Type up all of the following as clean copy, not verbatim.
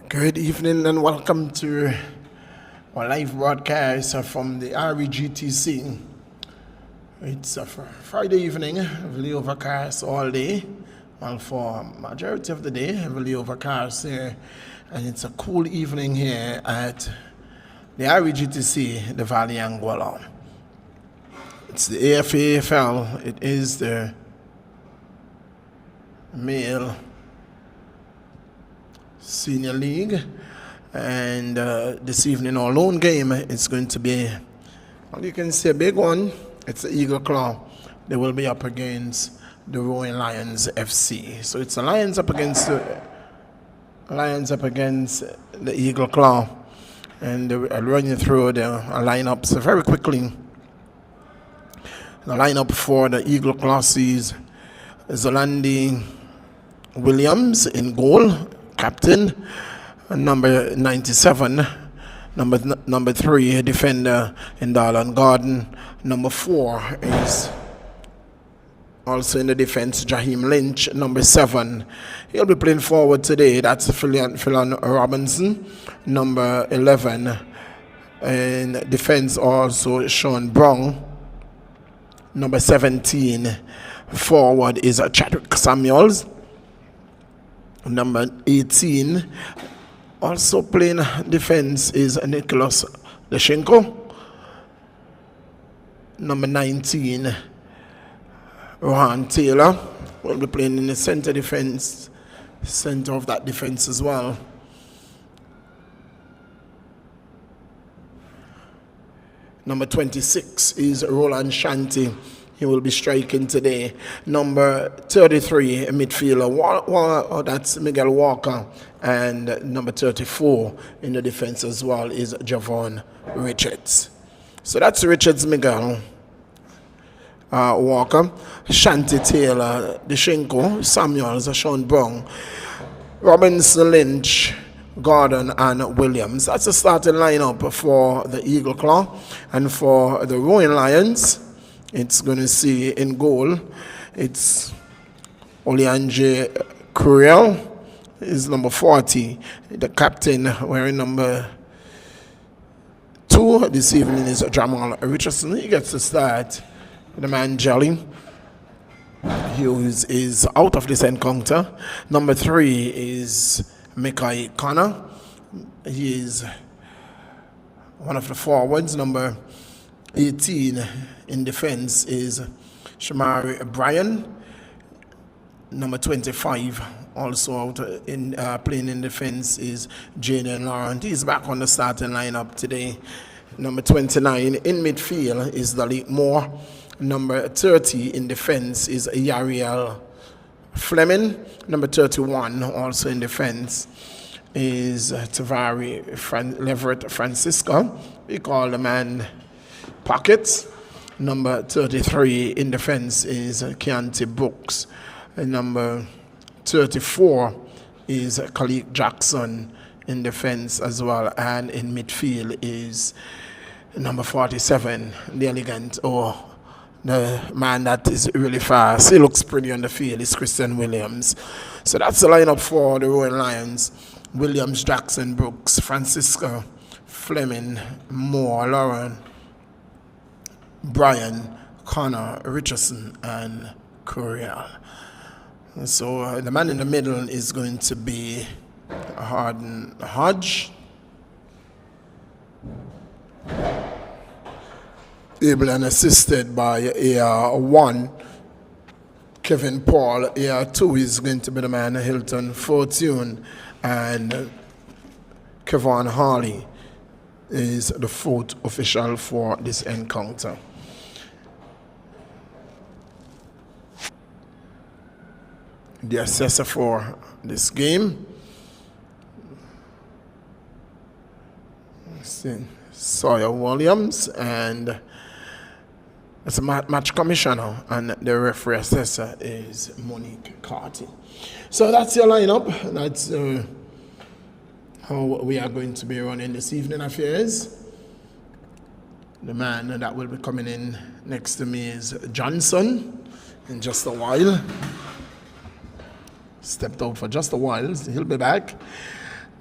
Good evening and welcome to our live broadcast from the REGTC. It's a Friday evening, heavily overcast all day. Well, for majority of the day, heavily overcast here. And it's a cool evening here at the REGTC, the Valley Anguilla. It's the AFA. It is the male Senior League, and this evening our lone game is going to be, well, you can see a big one. It's the Eagle Claw. They will be up against the Roaring Lions FC. So it's the Lions up against the Eagle Claw, and I'll run you through the lineups very quickly. The lineup for the Eagle Claw sees Zolandi Williams in goal, captain. Number 97, number 3 defender in Darlan Garden. Number 4 is also in the defense, Jaheim Lynch. Number 7, he'll be playing forward today. That's Philan Robinson. Number 11 in defense, also Sean Brown. Number 17 forward is Chadwick Samuels. Number 18, also playing defense, is Nicholas Leshenko. Number 19, Rohan Taylor will be playing in the center of that defense as well. Number 26 is Roland Shanti. He will be striking today. Number 33, midfielder, that's Miguel Walker. And number 34 in the defense as well is Javon Richards. So that's Richards, Miguel, Walker, Shanti, Taylor, Deshenko, Samuels, Sean Brown, Robinson, Lynch, Gordon, and Williams. That's the starting lineup for the Eagle Claw. And for the Roaring Lions, it's going to see in goal, it's Olianje Curiel is number 40. The captain wearing number 2 this evening is Jamal Richardson. He gets to start. The man Jelly, he is out of this encounter. Number 3 is Mikai Connor. He is one of the forwards. Number 18 in defense is Shamari Bryan. Number 25 also out in playing in defense is Jaden Laurent. He's back on the starting lineup today. Number 29 in midfield is Dalik Moore. Number 30 in defense is Yariel Fleming. Number 31 also in defense is Tavari Leverett Francisco. We call the man Pockets. Number 33 in defense is Keontae Brooks. And number 34 is Khalid Jackson in defense as well. And in midfield is number 47, the elegant, the man that is really fast. He looks pretty on the field. It's Christian Williams. So that's the lineup for the Roaring Lions. Williams, Jackson, Brooks, Francisco, Fleming, Moore, Lauren, Brian, Connor, Richardson, and Curiel. So the man in the middle is going to be Harden Hodge. Able and assisted by AR1, Kevin Paul. AR2 is going to be the man Hilton Fortune, and Kevon Harley is the 4th official for this encounter. The assessor for this game, Sawyer Williams, and it's a match commissioner, and the referee assessor is Monique Carty. So that's your lineup. That's how we are going to be running this evening affairs. The man that will be coming in next to me is Johnson in just a while. Stepped out for just a while. He'll be back.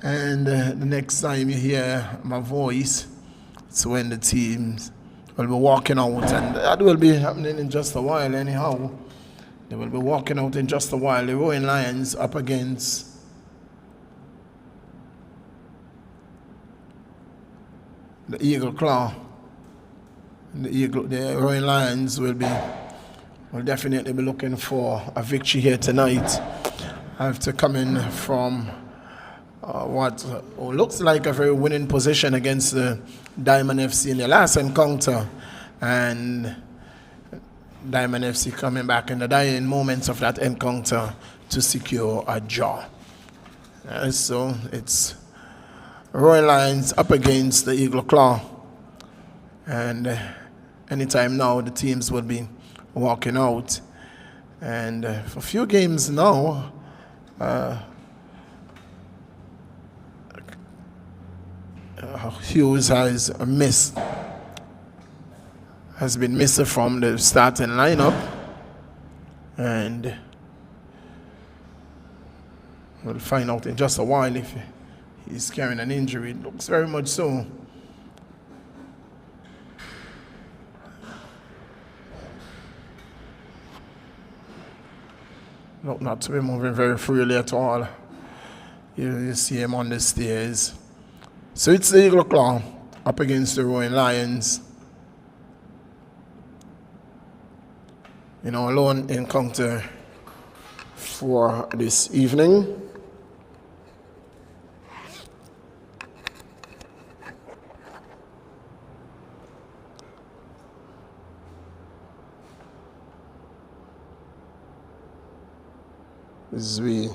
And the next time you hear my voice, it's when the teams will be walking out, and that will be happening in just a while anyhow. They will be walking out in just a while. The Roaring Lions up against the Eagle Claw. The Roaring Lions will definitely be looking for a victory here tonight after coming from what looks like a very winning position against the Diamond FC in the last encounter, and Diamond FC coming back in the dying moments of that encounter to secure a draw. So it's Royal Lions up against the Eagle Claw, and anytime now the teams will be walking out, and for a few games now Hughes has been missed from the starting lineup, and we'll find out in just a while if he's carrying an injury. It looks very much so. Look not to be moving very freely at all. You see him on the stairs. So it's the Eagle Claw up against the Roaring Lions in our lone encounter for this evening. As we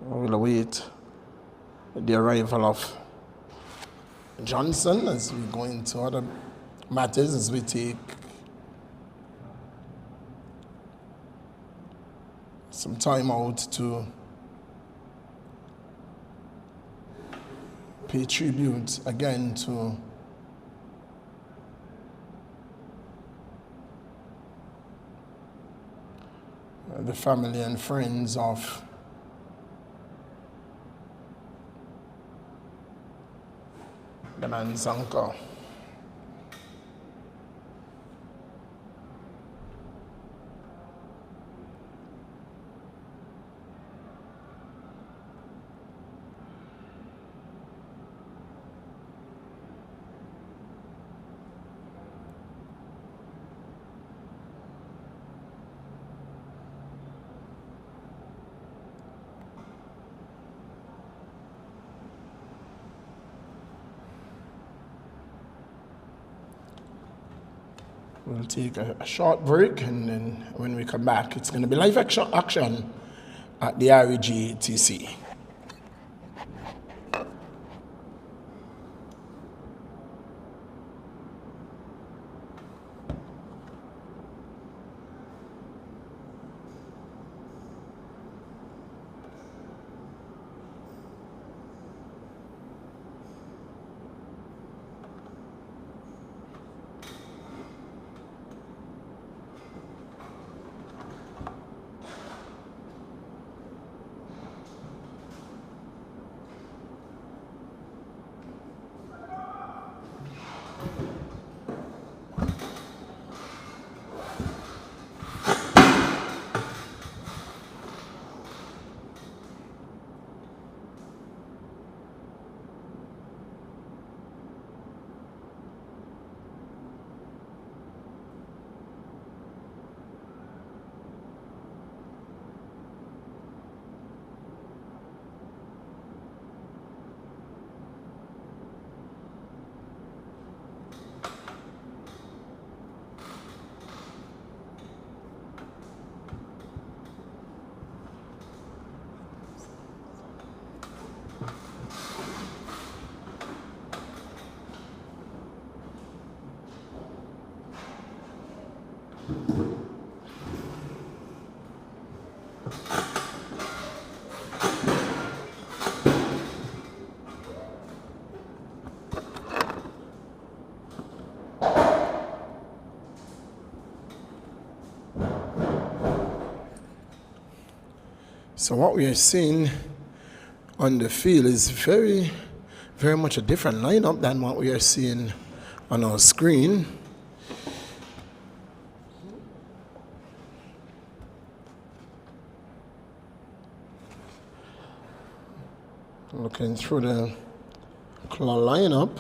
will await the arrival of Johnson as we go into other matters, as we take some time out to pay tribute again to the family and friends of the man's uncle. We'll take a short break, and then when we come back, it's going to be live action at the REGTC. So what we are seeing on the field is very, very much a different lineup than what we are seeing on our screen. Looking through the claw lineup,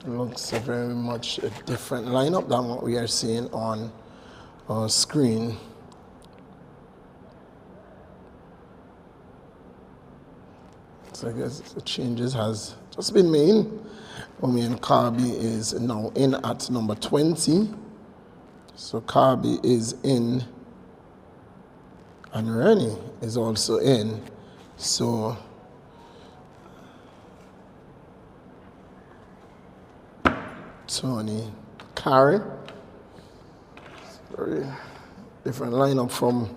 looks very much a different lineup than what we are seeing on our screen. So I guess the changes has just been made. Omian Kirby is now in at number 20. So Kirby is in. And Rennie is also in. So Tony Carey. Very different lineup from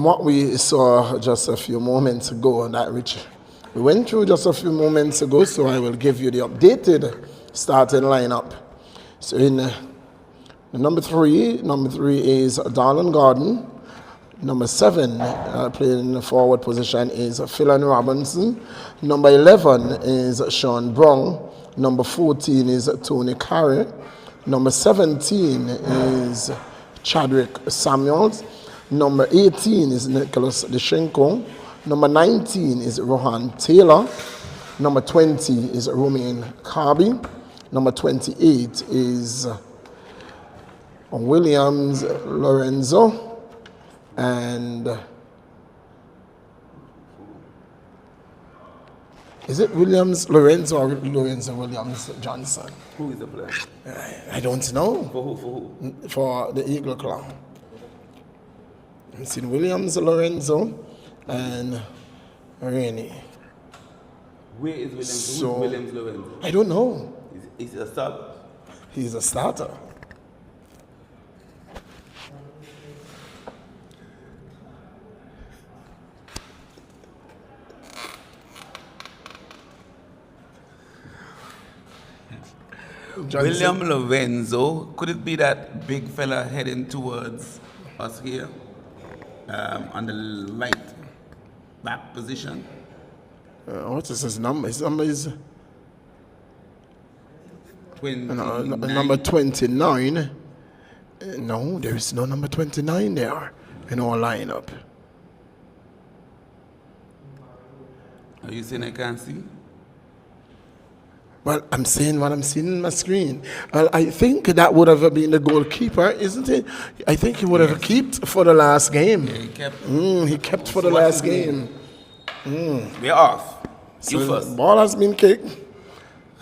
what we saw just a few moments ago, that which we went through just a few moments ago. So I will give you the updated starting lineup. So in number three is Darlan Gordon. Number 7, playing in the forward position, is Philan Robinson. Number 11 is Sean Brown. Number 14 is Tony Carey. Number 17 is Chadwick Samuels. Number 18 is Nicholas Deshenko. Number 19 is Rohan Taylor. Number 20 is Romain Kirby. Number 28 is Williams Lorenzo, and is it Williams Lorenzo or Lorenzo Williams Johnson? Who is the player? I don't know. For who? For the Eagle Claw. It's in Williams Lorenzo and Rennie. Where is Williams? Who is Williams Lorenzo? I don't know. Is he a starter? He's a starter. William Lorenzo, could it be that big fella heading towards us here on the right back position? What is his number? His number is 29. number 29. No, there is no number 29 there in our lineup. Are you saying I can't see? Well, I'm saying what I'm seeing on my screen. Well, I think that would have been the goalkeeper, isn't it? I think he would have kept for the last game. Yeah, he kept. He kept for the last game. We're off. You So first. ball has been kicked,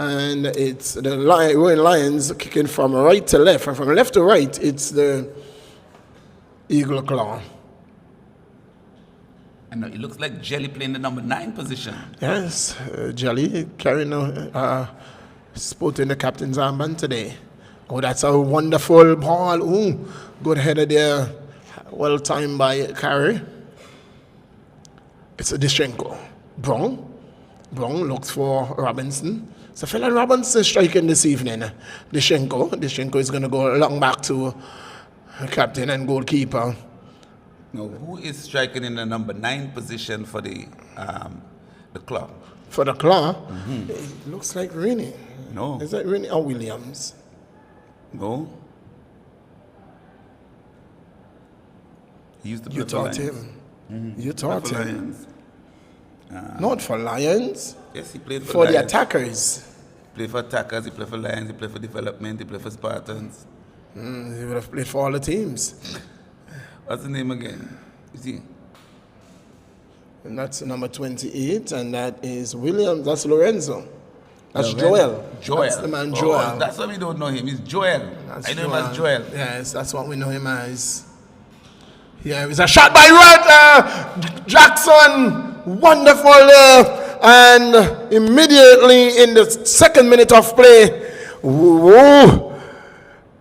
and it's the Royal Lions kicking from right to left, and from left to right, it's the Eagle Claw. And it looks like Jelly playing the number 9 position. Yes, Jelly carrying sporting the captain's armband today. Oh, that's a wonderful ball. Ooh, good header there. Well timed by Carey. It's a Deshenko. Brown looks for Robinson. So Philan Robinson striking this evening. Deshenko is going to go long back to captain and goalkeeper. Now, who is striking in the number 9 position for the club? For the Claw, it looks like Rennie. No. Is that Rennie or Williams? No. He used to play You for taught Lions. him. You taught For him. Lions. Not for Lions. Yes, he played for For the Lions. attackers. He played for attackers, he played for Lions, he played for development, he played for Spartans. He would have played for all the teams. What's the name again? You see? And that's number 28, and that is Williams. That's Lorenzo. That's Lorenzo. Joel. That's the man Joel. Oh, that's why we don't know him. He's Joel. That's I know him as Joel. Yes, that's what we know him as. Yeah, it's a shot by Rod Jackson. Wonderful. And immediately in the second minute of play,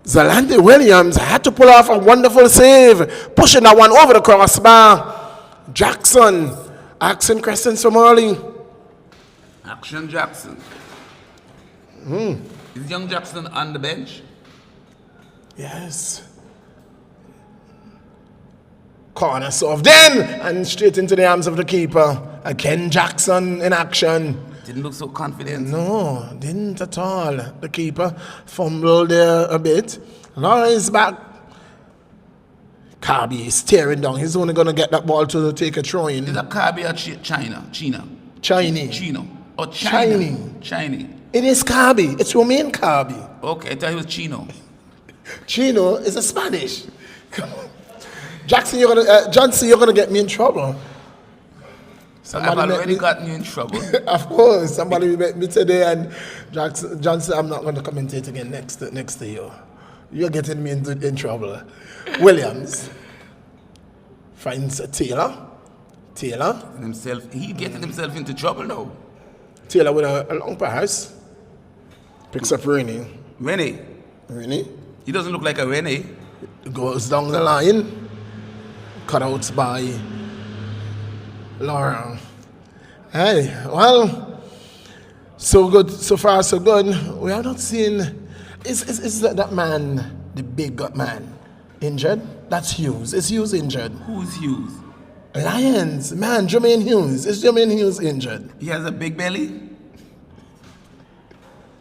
Zalandi Williams had to pull off a wonderful save, pushing that one over the crossbar. Jackson, Action Crescent Somali. Action Jackson. Is Young Jackson on the bench? Yes. Corner serve then, and straight into the arms of the keeper. Again, Jackson in action. Didn't look so confident. No, didn't at all. The keeper fumbled there a bit. Lawrence back. Kirby is tearing down. He's only going to get that ball to take a throw in. Is that Kirby or China? Chinese. Chino. Oh, China. Chinese. It is Kirby. It's Romain Kirby. Okay, I thought it was Chino. Chino is a Spanish. Come on. Jackson, Johnson, you're gonna get me in trouble. I've already gotten you in trouble. Of course, somebody met me today, and Johnson, I'm not gonna commentate again next to you. You're getting me in trouble. Williams finds Taylor. He getting himself into trouble now. Taylor with a long pass. Picks up Rennie. Rennie. He doesn't look like a Rennie. Goes down the line. Cutouts by Laura. Hey, well, so good, so far so good. We are not seeing. Is that man, the big gut man, injured? That's Hughes. Is Hughes injured? Who's Hughes? Lions, man, Jermaine Hughes. Is Jermaine Hughes injured? He has a big belly?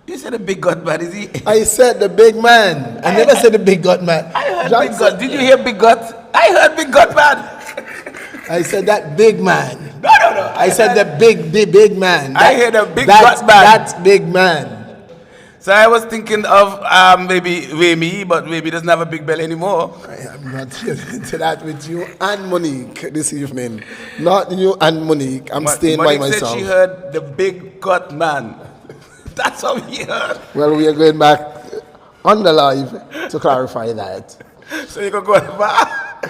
You said a big gut man, is he? I said the big man. I never said the big gut man. I heard Johnson. Big gut. Did you hear big gut? I heard big gut man. I said that big man. No. I said the big man. I heard a big gut man. That big man. So I was thinking of maybe Remy, but Remy doesn't have a big belly anymore. I am not here to that with you and Monique this evening. Not you and Monique. I'm staying by myself. Monique said she heard the big gut man. That's what we heard. Well, we are going back on the live to clarify that. So you're going to go to the bar?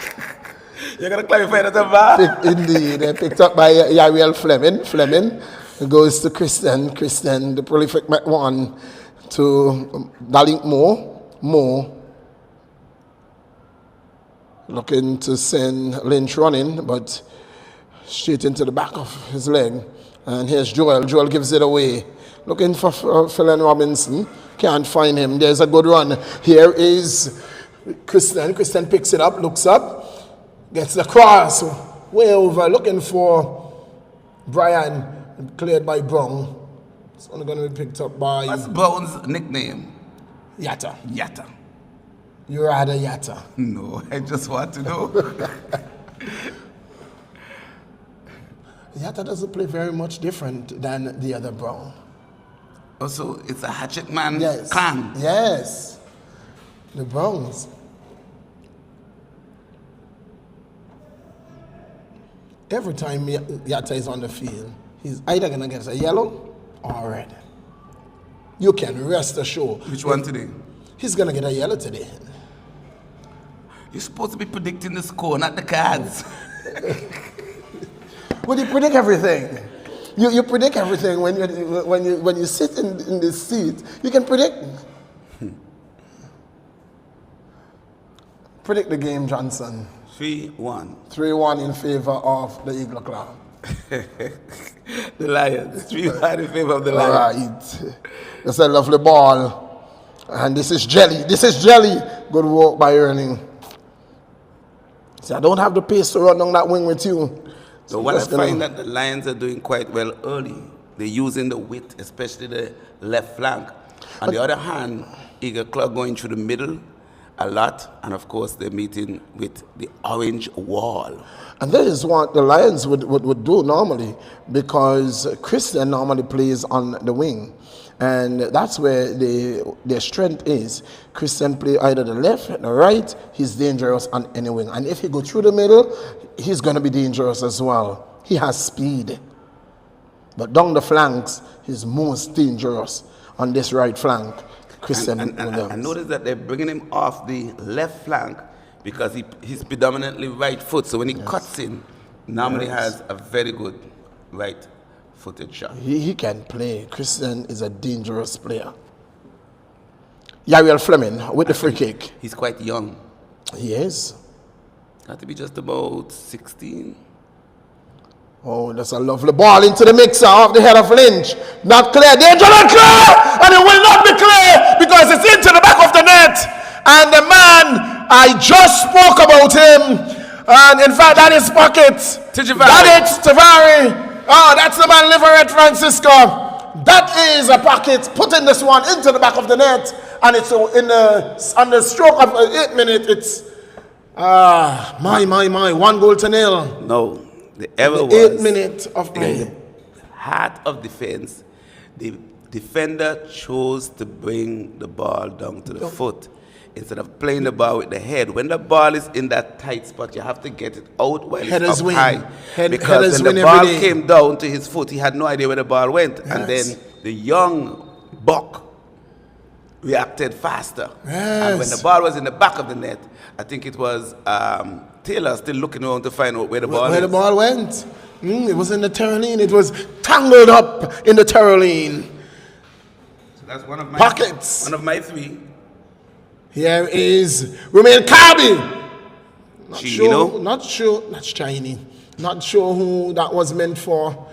You're going to clarify that at the bar? Indeed. Picked up by Yariel Fleming. Goes to Christian, the prolific one, to Dalink Moore. Looking to send Lynch running, but straight into the back of his leg. And here's Joel. Joel gives it away. Looking for Philip Robinson. Can't find him. There's a good run. Here is Christian. Christian picks it up, looks up, gets the cross way over. Looking for Brian. Cleared by Brown. It's only going to be picked up by... What's Brown's nickname? Yatta. You're rather Yatta. No, I just want to know. Yatta doesn't play very much different than the other Brown. Also, it's a hatchet man clan. Yes. The Browns. Every time Yatta is on the field, he's either going to get a yellow or a red. You can rest assured. Which one today? He's going to get a yellow today. You're supposed to be predicting the score, not the cards. Well, you predict everything. You predict everything when you sit in this seat. You can predict. Predict the game, Johnson. 3-1. 3-1 in favor of the Eagle Club. The Lions. 3-1 in favor of the Lions. All right. That's a lovely ball. And this is Jelly. Good work by Erling. See, I don't have the pace to run down that wing with you. So what I find that the Lions are doing quite well early. They're using the width, especially the left flank. On the other hand, Eagle Club going through the middle a lot, and of course they're meeting with the orange wall. And that is what the Lions would do normally, because Christian normally plays on the wing. And that's where their strength is. Christian play either the left, the right, he's dangerous on any wing. And if he go through the middle, he's going to be dangerous as well. He has speed. But down the flanks, he's most dangerous on this right flank. Christian and I noticed that they're bringing him off the left flank because he's predominantly right foot. So when he cuts in, normally has a very good right-footed shot. He can play. Christian is a dangerous player. Yariel Fleming with the free kick. He's quite young. He is. Got to be just about 16. Oh, that's a lovely ball into the mixer off the head of Lynch. Not clear. Danger not clear! And it will not be clear because it's into the back of the net. And the man, I just spoke about him. And in fact, that is pocket. That is Tavari. Oh, that's the man, Liverett Francisco. That is a pocket. Putting this one into the back of the net. And it's on the stroke of 8 minutes. It's, my. 1 goal to nil. No. The ever was 8 minutes of play. the heart of defense. The defender chose to bring the ball down to the foot instead of playing the ball with the head. When the ball is in that tight spot, you have to get it out while it's up high. Because when the ball came down to his foot, he had no idea where the ball went. Yes. And then the young buck reacted faster. Yes. And when the ball was in the back of the net, I think it was Taylor still looking around to find out where the ball the ball went. It was in the Terraline. It was tangled up in the Terraline. So that's one of my pockets. One of my 3. Here is Romain Kirby. Not sure. That's Chinese. Not sure who that was meant for.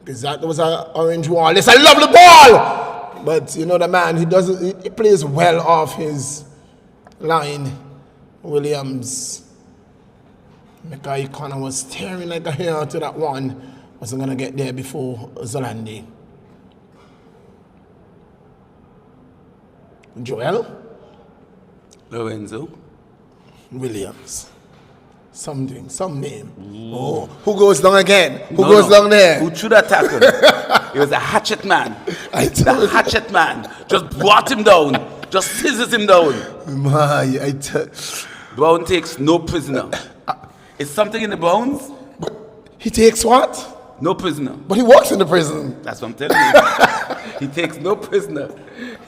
Because that was an orange wall. It's a lovely ball. But you know the man, he plays well off his line. Williams. Mikai Connor was staring like a hare to that one. Wasn't going to get there before Zolandi. Joel. Lorenzo. Williams. Some name. Oh, who goes down again? Who goes down there? Who should have tackled? He was a hatchet man. The hatchet man just brought him down. Just scissors him down. Brown takes no prisoner. Is something in the bones? But he takes what? No prisoner. But he works in the prison. That's what I'm telling you. He takes no prisoner.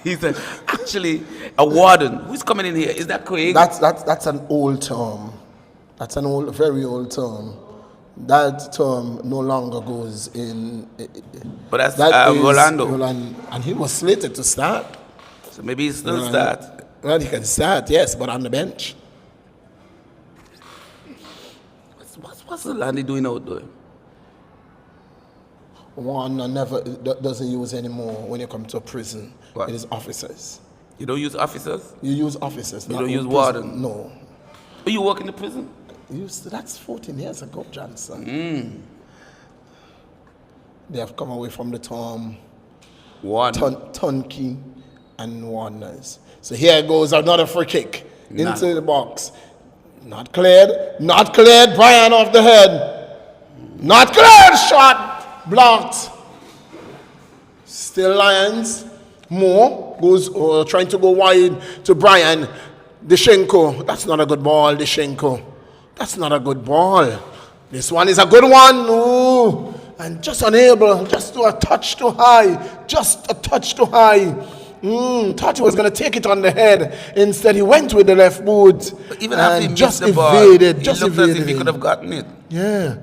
He's actually a warden. Who's coming in here? Is that Craig? That's an old term. That's an very old term. That term no longer goes in. But that's Rolando. And he was slated to start. So maybe he still start. Well, he can start, yes, but on the bench. What's Rolando doing out there? One never doesn't use anymore when you come to a prison. What? It is officers. You don't use officers? You use officers. You don't use warden? No. But you work in the prison? That's 14 years ago, Johnson. They have come away from the term turnkey and warners. So here goes another free kick into the box. Not cleared. Brian off the head. Not cleared. Shot blocked. Still Lions. Moore goes trying to go wide to Brian. Deshenko. That's not a good ball, Deshenko. That's not a good ball. This one is a good one. Ooh. And just unable. Just a touch too high. Thought he was going to take it on the head. Instead, he went with the left boot. But even after he missed the ball, he looked as if he could have gotten it. Yeah.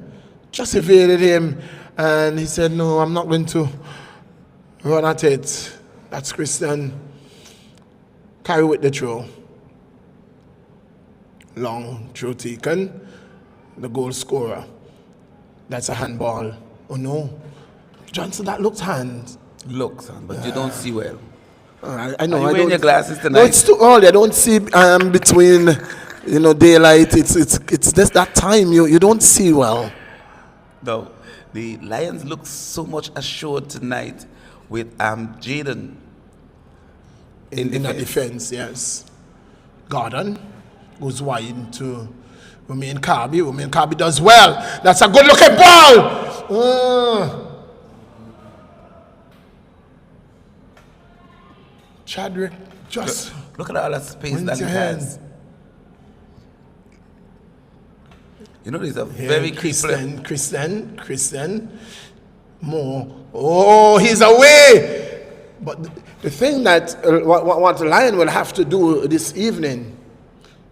Just evaded him. And he said, no, I'm not going to run at it. That's Christian. Carry with the throw. Long throw taken. The goal scorer. That's a handball. Oh, no. Johnson, that looks hand. Looks, but you don't see well. I know. Are you wearing your glasses tonight? No, it's too early. I don't see between, daylight. It's just that time. You don't see well. No, the Lions look so much assured tonight with Jaden in the defense. Yes, Gordon goes wide to Romain Kirby. Romain Kirby does well. That's a good looking ball. Chadwick just look at all that space that he has. He's a very Christian. More. Oh, he's away. But the thing that what the Lion will have to do this evening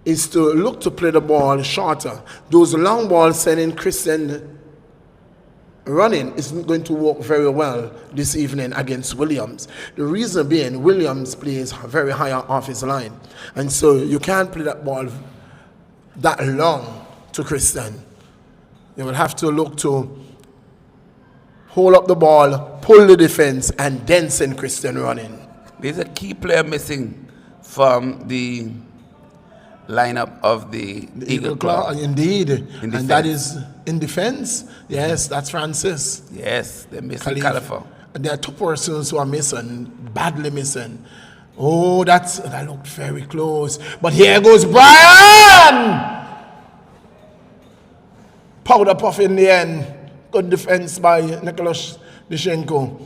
is to look to play the ball shorter. Those long balls sending Christian running isn't going to work very well this evening against Williams. The reason being, Williams plays very high off his line. And so you can't play that ball that long to Christian. You will have to look to hold up the ball, pull the defense, and then send Christian running. There's a key player missing from the lineup of the Eagle Claw. Indeed. And that is in defense. Yes, that's Francis. Yes, they're missing Khalifa. And there are two persons who are missing, badly missing. Oh, that looked very close. But here goes Brian! Powder puff in the end. Good defense by Nicholas Dishenko.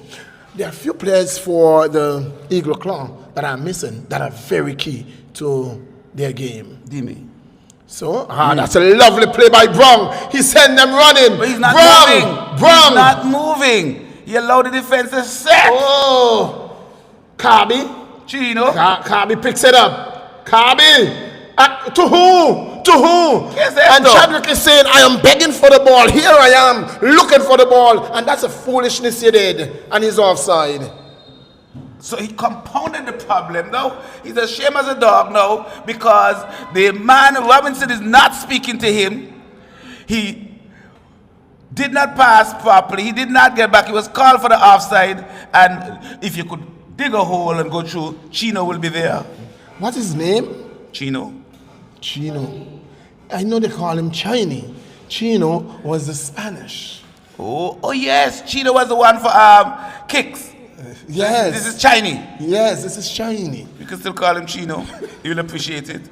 There are a few players for the Eagle Claw that are missing that are very key to their game. Dimi. So, that's a lovely play by Brown. He sent them running. But he's not moving. Brown. He's not moving. He allowed the defense to set. Oh, Kabi. Chino. Kabi picks it up. Kabi. To who? To who? Yes, and Chadwick is saying, I am begging for the ball. Here I am, looking for the ball. And that's a foolishness you did. And he's offside. So he compounded the problem now. He's as shame as a dog now because the man, Robinson, is not speaking to him. He did not pass properly. He did not get back. He was called for the offside. And if you could dig a hole and go through, Chino will be there. What's his name? Chino. I know they call him Chinese. Chino was the Spanish. Oh yes. Chino was the one for kicks. Yes. This is Chinese. Yes, this is Chinese. You can still call him Chino. You'll appreciate it.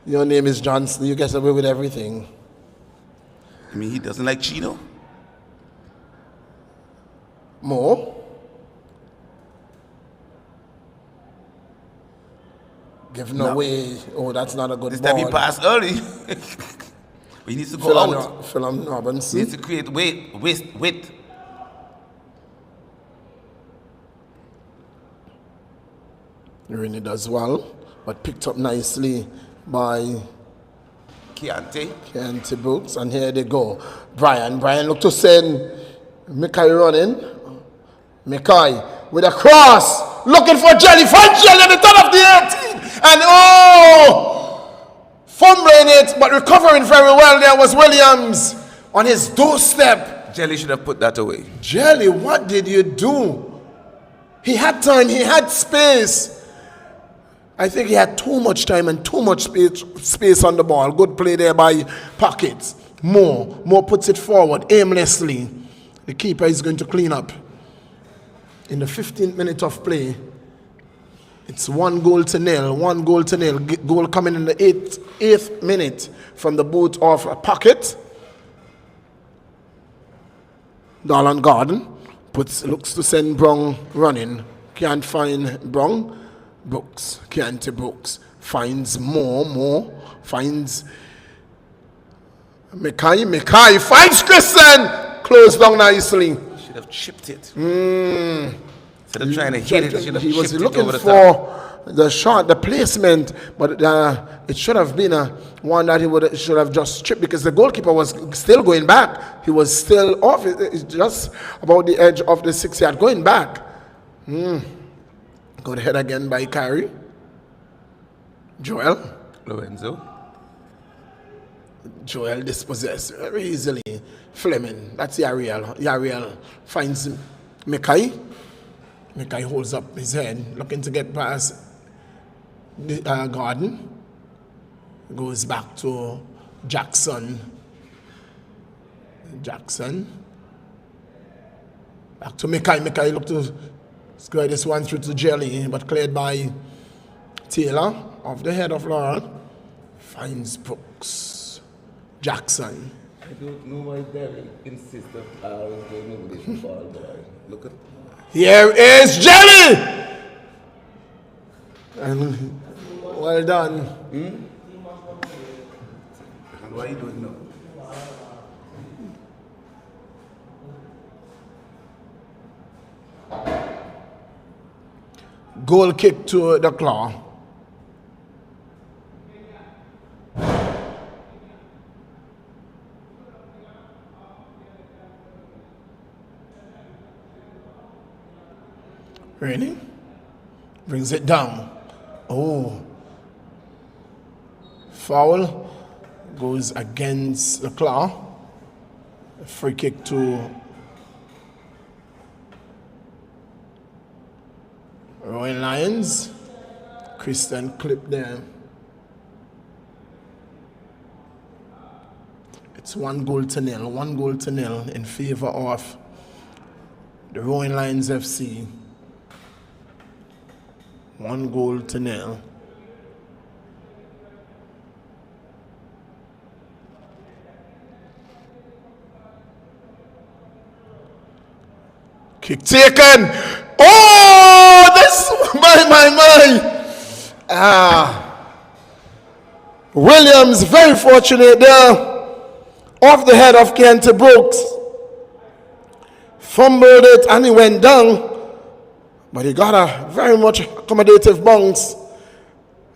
Your name is Johnson. You get away with everything. I mean, he doesn't like Chino. More. Giving away. Oh, that's not a good this ball. This time he passed early. But he needs to go out. Philip Robinson. He needs to create width. Really does well, but picked up nicely by Keontae Brooks. And here they go. Brian look to send Mikai running. Mikai with a cross. Looking for Jelly. Find Jelly at the top of the 18. And fumbling it, but recovering very well. There was Williams on his doorstep. Jelly should have put that away. Jelly, what did you do? He had time. He had space. I think he had too much time and too much space on the ball. Good play there by Pockets. More puts it forward aimlessly. The keeper is going to clean up. In the 15th minute of play, it's 1-0. 1-0. Goal coming in the 8th minute from the boot of Pocket. Darlan Garden looks to send Brown running. Can't find Brown. Keontae Brooks finds more, finds Mikai finds Christian, closed down nicely. Should have chipped it. Instead of trying to hit it, he was looking for the shot, the placement, but it should have been one that he should have just chipped because the goalkeeper was still going back. He was still off. It's just about the edge of the 6-yard going back. Good head again by Kyrie. Joel dispossessed very easily. Fleming, that's Yariel finds Mikai. Mikai holds up his head, looking to get past the Garden. Goes back to Jackson. Back to Mikai. Mikai looked to square this one through to Jelly, but cleared by Taylor off the head of Laura. Finds Brooks. Jackson. I don't know why Derek insists that I was going over this ball, boy. Look at. Here is Jelly! And well done. And what are you doing now? Goal kick to the Claw. Really? Brings it down. Oh. Foul goes against the Claw. Free kick to Rowan Lions. Christian clip there. It's 1-0. 1-0 in favor of the Rowan Lions FC. 1-0. Kick taken. Oh, this my. Williams very fortunate there. Off the head of Kent Brooks. Fumbled it and he went down. But he got a very much accommodative bounce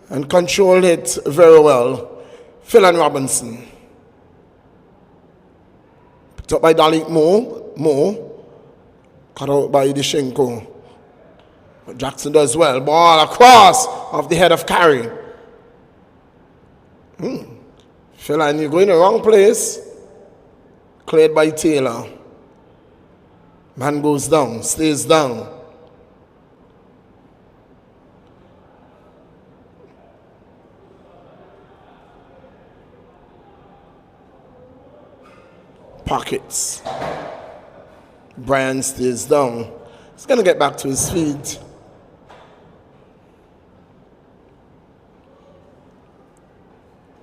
and controlled it very well. Phelan Robinson. Picked up by Dalik Moore. Cut out by Dishenko. Jackson does well. Ball across off the head of Carey. Phelan, you're going the wrong place. Cleared by Taylor. Man goes down, stays down. Pockets. Brian stays down. He's going to get back to his feet.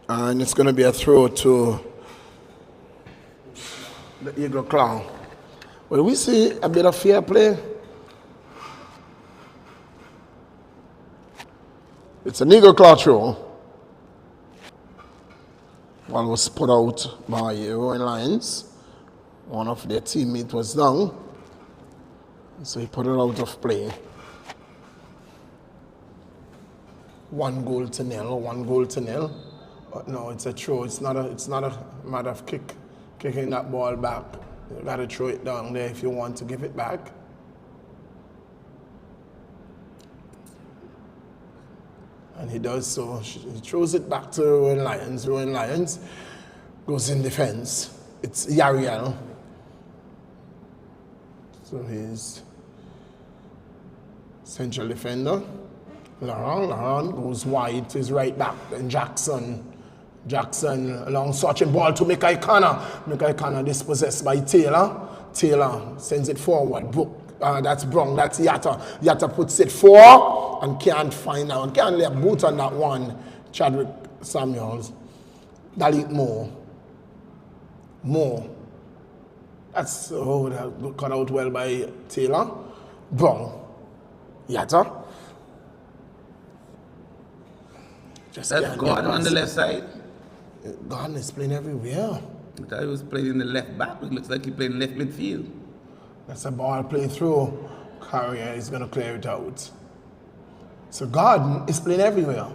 And it's going to be a throw to the Eagle Claw. Well, we see a bit of fair play. It's an Eagle Claw throw. One was put out by Rowan Lions. One of their teammates was down. So he put it out of play. 1-0. But no, it's a throw. It's not a matter of kicking that ball back. You gotta throw it down there if you want to give it back. And he does so. He throws it back to Rowan Lions. Rowan Lions goes in defense. It's Yariel. So he's central defender. Laurent goes wide to his right back. Then Jackson along searching ball to Mikai Connor. Mikai Connor dispossessed by Taylor. Taylor sends it forward. That's Brown. That's Yatta. Yatta puts it forward and can't find out. Can't lay a boot on that one. Chadwick Samuels. Dalik Moore. That's that cut out well by Taylor. Brown. Yatta. That's Gordon on the left side. Gordon is playing everywhere. I thought he was playing in the left back. It looks like he played in left midfield. That's a ball playing through. Carrier is going to clear it out. So Gordon is playing everywhere.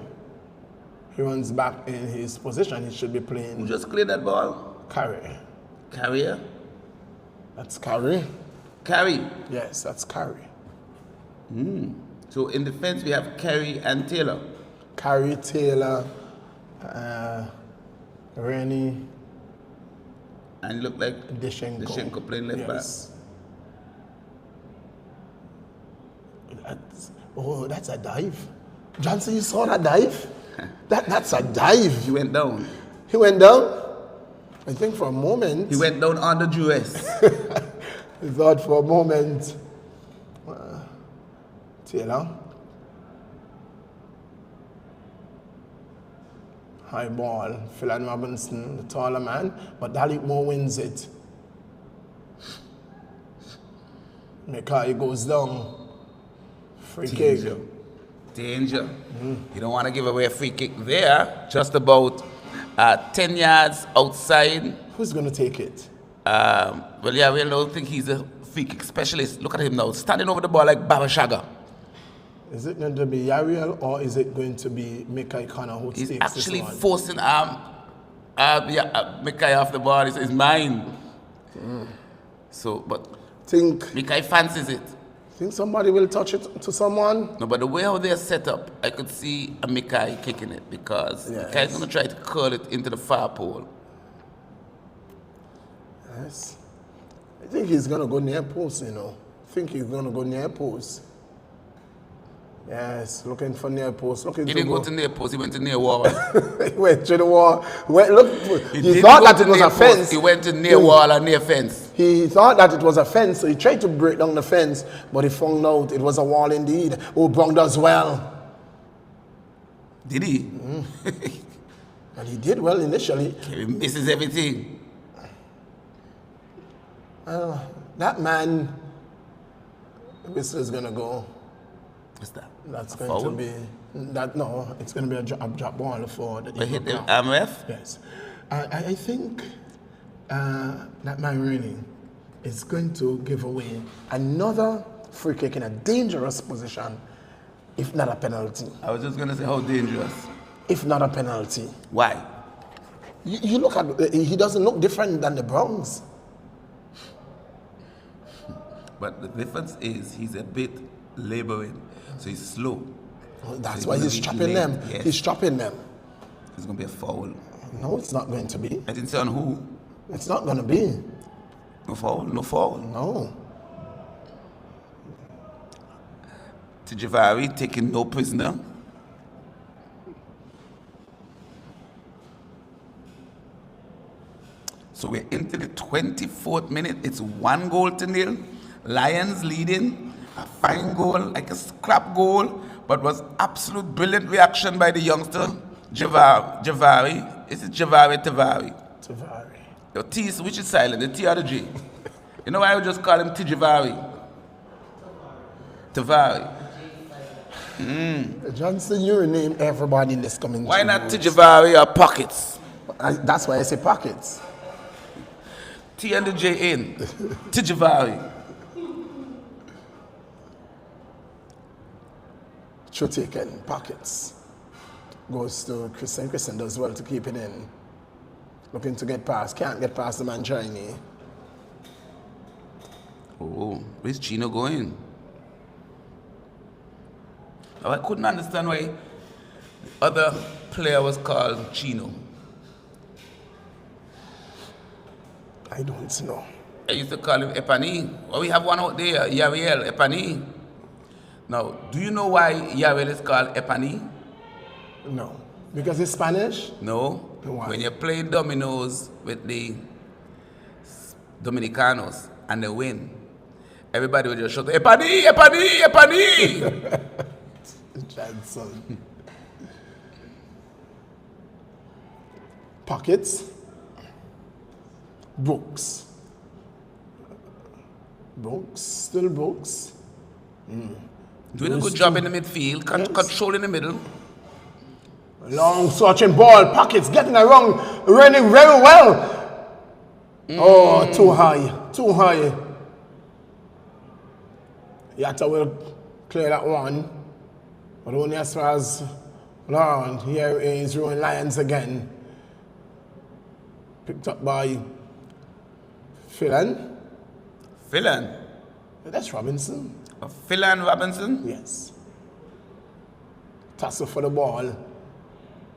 He runs back in his position. He should be playing. Who just cleared that ball? Carrier. Carrier? That's Carrier. Carey? Yes, that's Carrier. So in defense, we have Carey and Taylor. Carey, Taylor, Rennie. And look like Dishenko playing left back. That's a dive. Johnson, you saw that dive? That's a dive. He went down. He went down? I think for a moment. He went down under duress. He thought for a moment. Taylor. High ball. Phelan Robinson, the taller man. But Dalik Moore wins it. Mekai goes down. Free kick. Danger. You don't want to give away a free kick there. Just about 10 yards outside. Who's going to take it? Well, yeah, we don't think he's a free kick specialist. Look at him now, standing over the ball like Baba Shaga. Is it going to be Yariel or is it going to be Mikai Connor who takes this one? He's actually forcing Mikai off the ball. It's mine. So, but Mikai fancies it. Think somebody will touch it to someone? No, but the way how they're set up, I could see a Mikai kicking it because Mikai's going to try to curl it into the far pole. Yes. I think he's going to go near post, I think he's going to go near post. Yes, looking for near post. He didn't go to near post, he went to near wall. He went to the wall. He thought that it was a fence. He went to near wall and near fence. He thought that it was a fence, so he tried to break down the fence, but he found out it was a wall indeed. Brown does well. Did he? And he did well initially. He misses everything. That man, the whistle is going to go. What's that? That's a going foul? to be, it's going to be a drop ball for the But hit the MF? Yes. I think that man Rooney is going to give away another free kick in a dangerous position, if not a penalty. I was just going to say, how dangerous? If not a penalty. Why? You look at, he doesn't look different than the Browns. But the difference is he's a bit laboring, so he's slow. That's So why he's he's gonna be trapping them. late, yes. He's trapping them. It's going to be a foul. No, it's not going to be. I didn't say on who. It's not going to be. No foul, no foul. No. Tijavari taking no prisoner. So we're into the 24th minute. It's 1-0. Lions leading. A fine goal, like a scrap goal, but was absolute brilliant reaction by the youngster, Javari. Is it Javari Tavari? Tavari. Your T, which is silent, the T or the G? You know why I would just call him Tijavari? Tavari. Johnson, you rename everybody in this coming. Why not Tijavari or Pockets? That's why I say pockets. T and the J in. Tijavari. Should take in pockets. Goes to Christian. Christian does well to keep it in. Looking to get past. Can't get past the man Chinese. Oh, where's Chino going? Oh, I couldn't understand why the other player was called Chino. I don't know. I used to call him Epani. Well, we have one out there, Yariel Epani. Now, do you know why Yariel is called Epani? No. Because it's Spanish? No. Why? When you're playing dominoes with the Dominicanos and they win, everybody will just shout, Epani, Epani, Epani! Johnson. Pockets. Brooks. Brooks. Still Brooks. Doing a good job in the midfield, control in the middle. Long searching ball. Pockets getting around. Running very well. Oh, too high. Too high. Yatta will clear that one. But only as far as Lauren. Here is Rowan Lions again. Picked up by Phelan. Phelan. That's Robinson. Phelan Robinson? Yes. Tussle for the ball.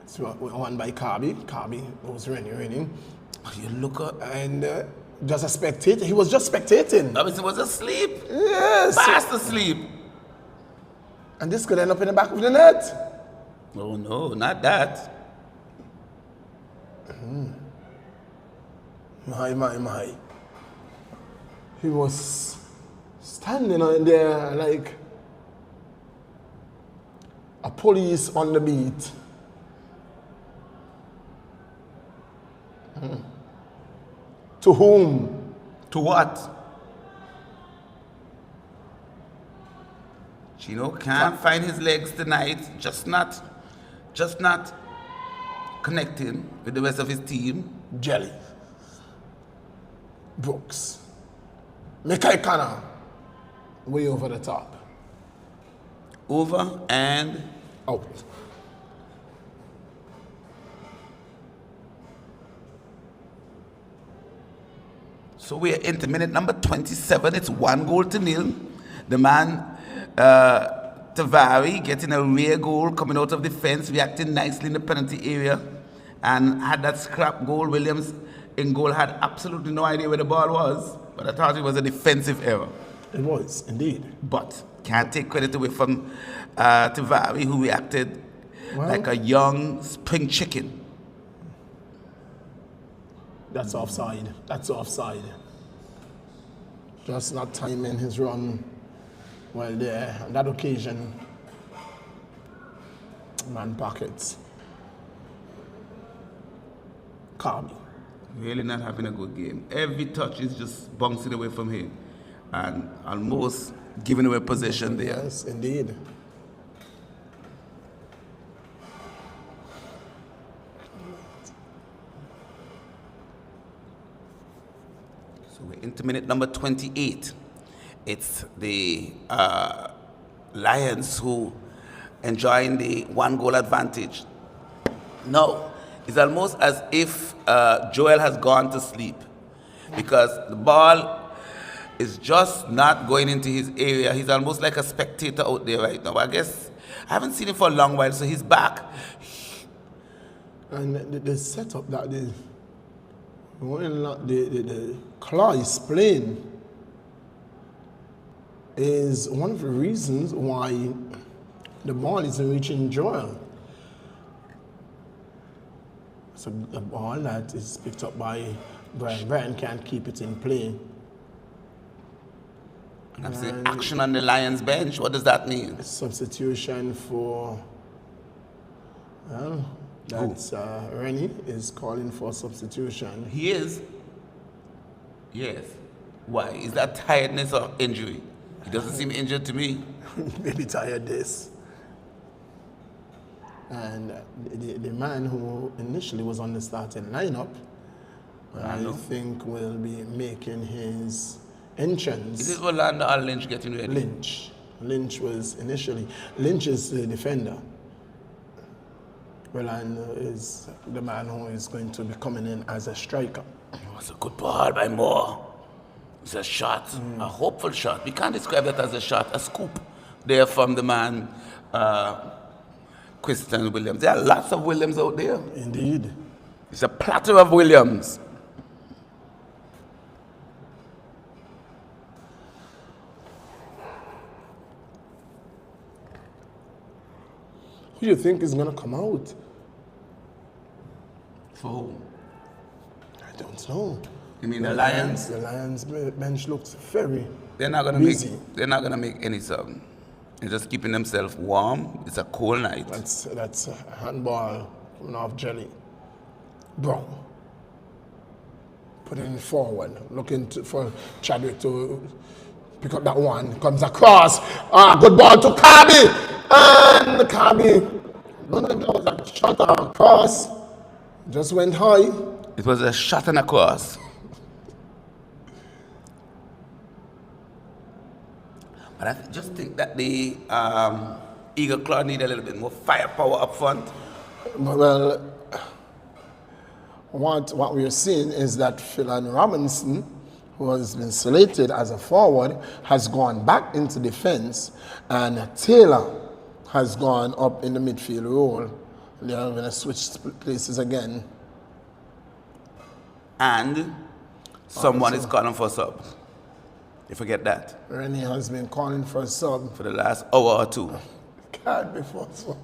It's won by Carby. Carby was running. You look up. And just a spectator. He was just spectating. Robinson was asleep. Yes. Fast asleep. And this could end up in the back of the net. Oh no, not that. My. He was standing on there like a police on the beat. To whom? To what? Chino can't find his legs tonight, just not connecting with the rest of his team. Jelly. Brooks. Mikai Kana. Way over the top. Over and Out. so we're into minute number 27. It's 1-0. The man, Tavari, getting a rare goal coming out of defense, reacting nicely in the penalty area, and had that scrap goal. Williams in goal had absolutely no idea where the ball was. but I thought it was a defensive error. It was, indeed. But can't take credit away from Tivari, who reacted like a young spring chicken. That's offside. That's offside. Just not timing his run well there. On that occasion, man pockets. Carby. Really not having a good game. Every touch is just bouncing away from him and almost giving away possession there. Yes, indeed. So we're into minute number 28. It's the Lions who enjoying the 1-goal advantage. No, it's almost as if Joel has gone to sleep because the ball is just not going into his area. He's almost like a spectator out there right now. I guess I haven't seen him for a long while, so he's back. And the setup that the claw is playing is one of the reasons why the ball isn't reaching Joel. So a ball that is picked up by Brian. Brian can't keep it in play. That's the action on the Lions bench. What does that mean? Substitution for, well, that's Rennie is calling for substitution. He is? Yes. Why? Is that tiredness or injury? He doesn't seem injured to me. Maybe tiredness. And the man who initially was on the starting lineup, I think will be making his entrance. Is it Orlando or Lynch getting ready? Lynch. Lynch was initially. Lynch is the defender. Orlando is the man who is going to be coming in as a striker. It was a good ball by Moore. It's a shot, a hopeful shot. We can't describe that as a shot, a scoop there from the man, Christian Williams. There are lots of Williams out there. Indeed. It's a platter of Williams. Who do you think is going to come out? For who? I don't know. You mean the Lions? The Lions bench looks very They're not gonna busy. they're not gonna make any sub. They're just keeping themselves warm. It's a cold night. That's a handball coming off Jelly. Brown. Putting it forward, looking for Chadwick to pick up that one. Comes across. Good ball to Carby. And Carby, none of that was a shot across. Just went high. It was a shot and across. But I just think that the Eagle Claw need a little bit more firepower up front. Well, what we're seeing is that Phelan Robinson, who has been selected as a forward, has gone back into defense, and Taylor has gone up in the midfield role. They're going to switch places again. And someone is calling for sub. You forget that. Rennie has been calling for a sub for the last hour or two. God, before so.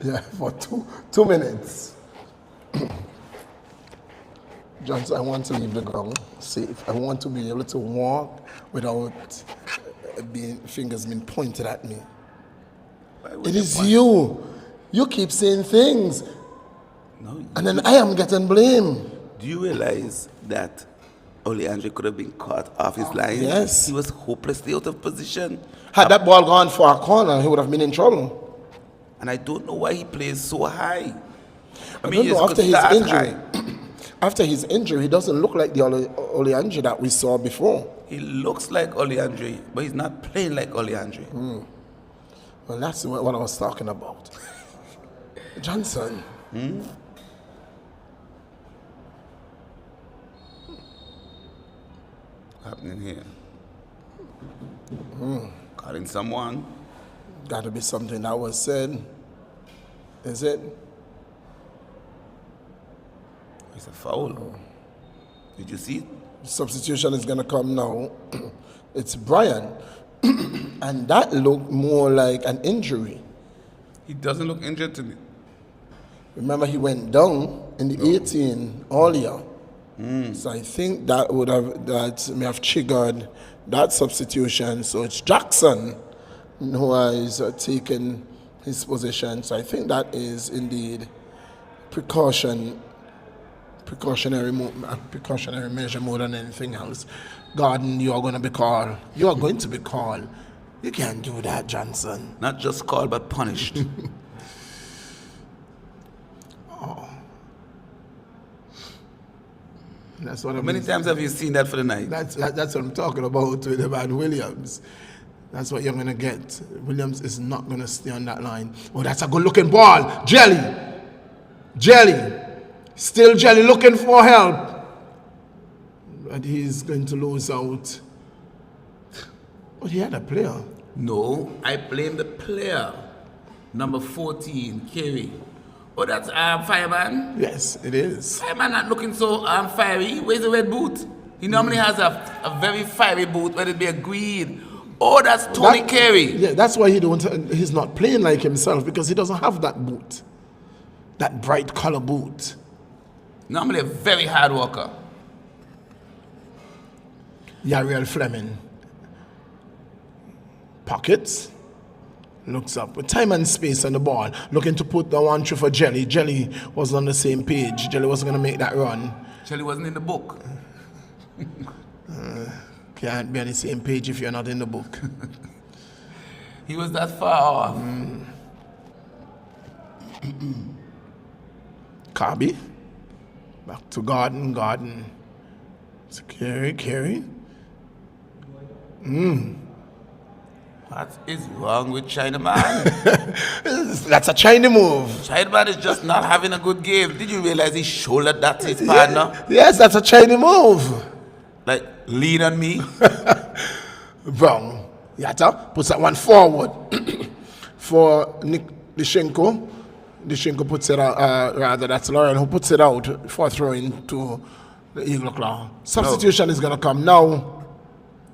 Yeah, for 2 minutes. Johnson, I want to leave the ground safe. I want to be able to walk without fingers being pointed at me. It is you. You keep saying things. No, and then I am getting blamed. Do you realize that Ole Andre could have been caught off his line? Yes. He was hopelessly out of position. Had that ball gone for a corner, he would have been in trouble. And I don't know why he plays so high. I mean, after his injury. After his injury, he doesn't look like the Ole Andre that we saw before. He looks like Ole Andre, but he's not playing like Ole Andre. Well, that's what I was talking about. Johnson. What's happening here? Calling someone? Got to be something that was said. Is it? It's a foul. Did you see it? Substitution is going to come now. It's Brian. And that looked more like an injury. He doesn't look injured to me. Remember, he went down in the 18 earlier. So I think that may have triggered that substitution. So it's Jackson who has taken his position. So I think that is indeed precautionary measure more than anything else. Gordon, you are going to be called. You are going to be called. You can't do that, Johnson. Not just called, but punished. That's what How many times have you seen that for the night? That's what I'm talking about with the man Williams. That's what you're going to get. Williams is not going to stay on that line. Oh, that's a good-looking ball. Jelly. Still Jelly looking for help. But he's going to lose out. But he had a player. No, I blame the player. Number 14, Kerry. Oh, that's Fireman? Yes, it is. Fireman not looking so fiery. Where's the red boot? He normally has a very fiery boot, whether it be a green. Oh, that's Tony Carey. Yeah, that's why he's not playing like himself, because he doesn't have that boot. That bright color boot. Normally a very hard worker. Yariel Fleming. Pockets. Looks up with time and space on the ball. Looking to put the one through for Jelly. Jelly wasn't on the same page. Jelly wasn't going to make that run. Jelly wasn't in the book. Can't be on the same page if you're not in the book. He was that far off. Carby. Back to Gordon. It's Carey. What is wrong with Chinaman? That's a China move. Chinaman is just not having a good game. Did you realize he shouldered that to his partner? Yes, that's a China move. Like, lean on me. Wrong. Yatta puts that one forward for Nick Dishenko. Dishenko puts it out, rather that's Lauren who puts it out for throwing to the Eagle Claw. Substitution is going to come now.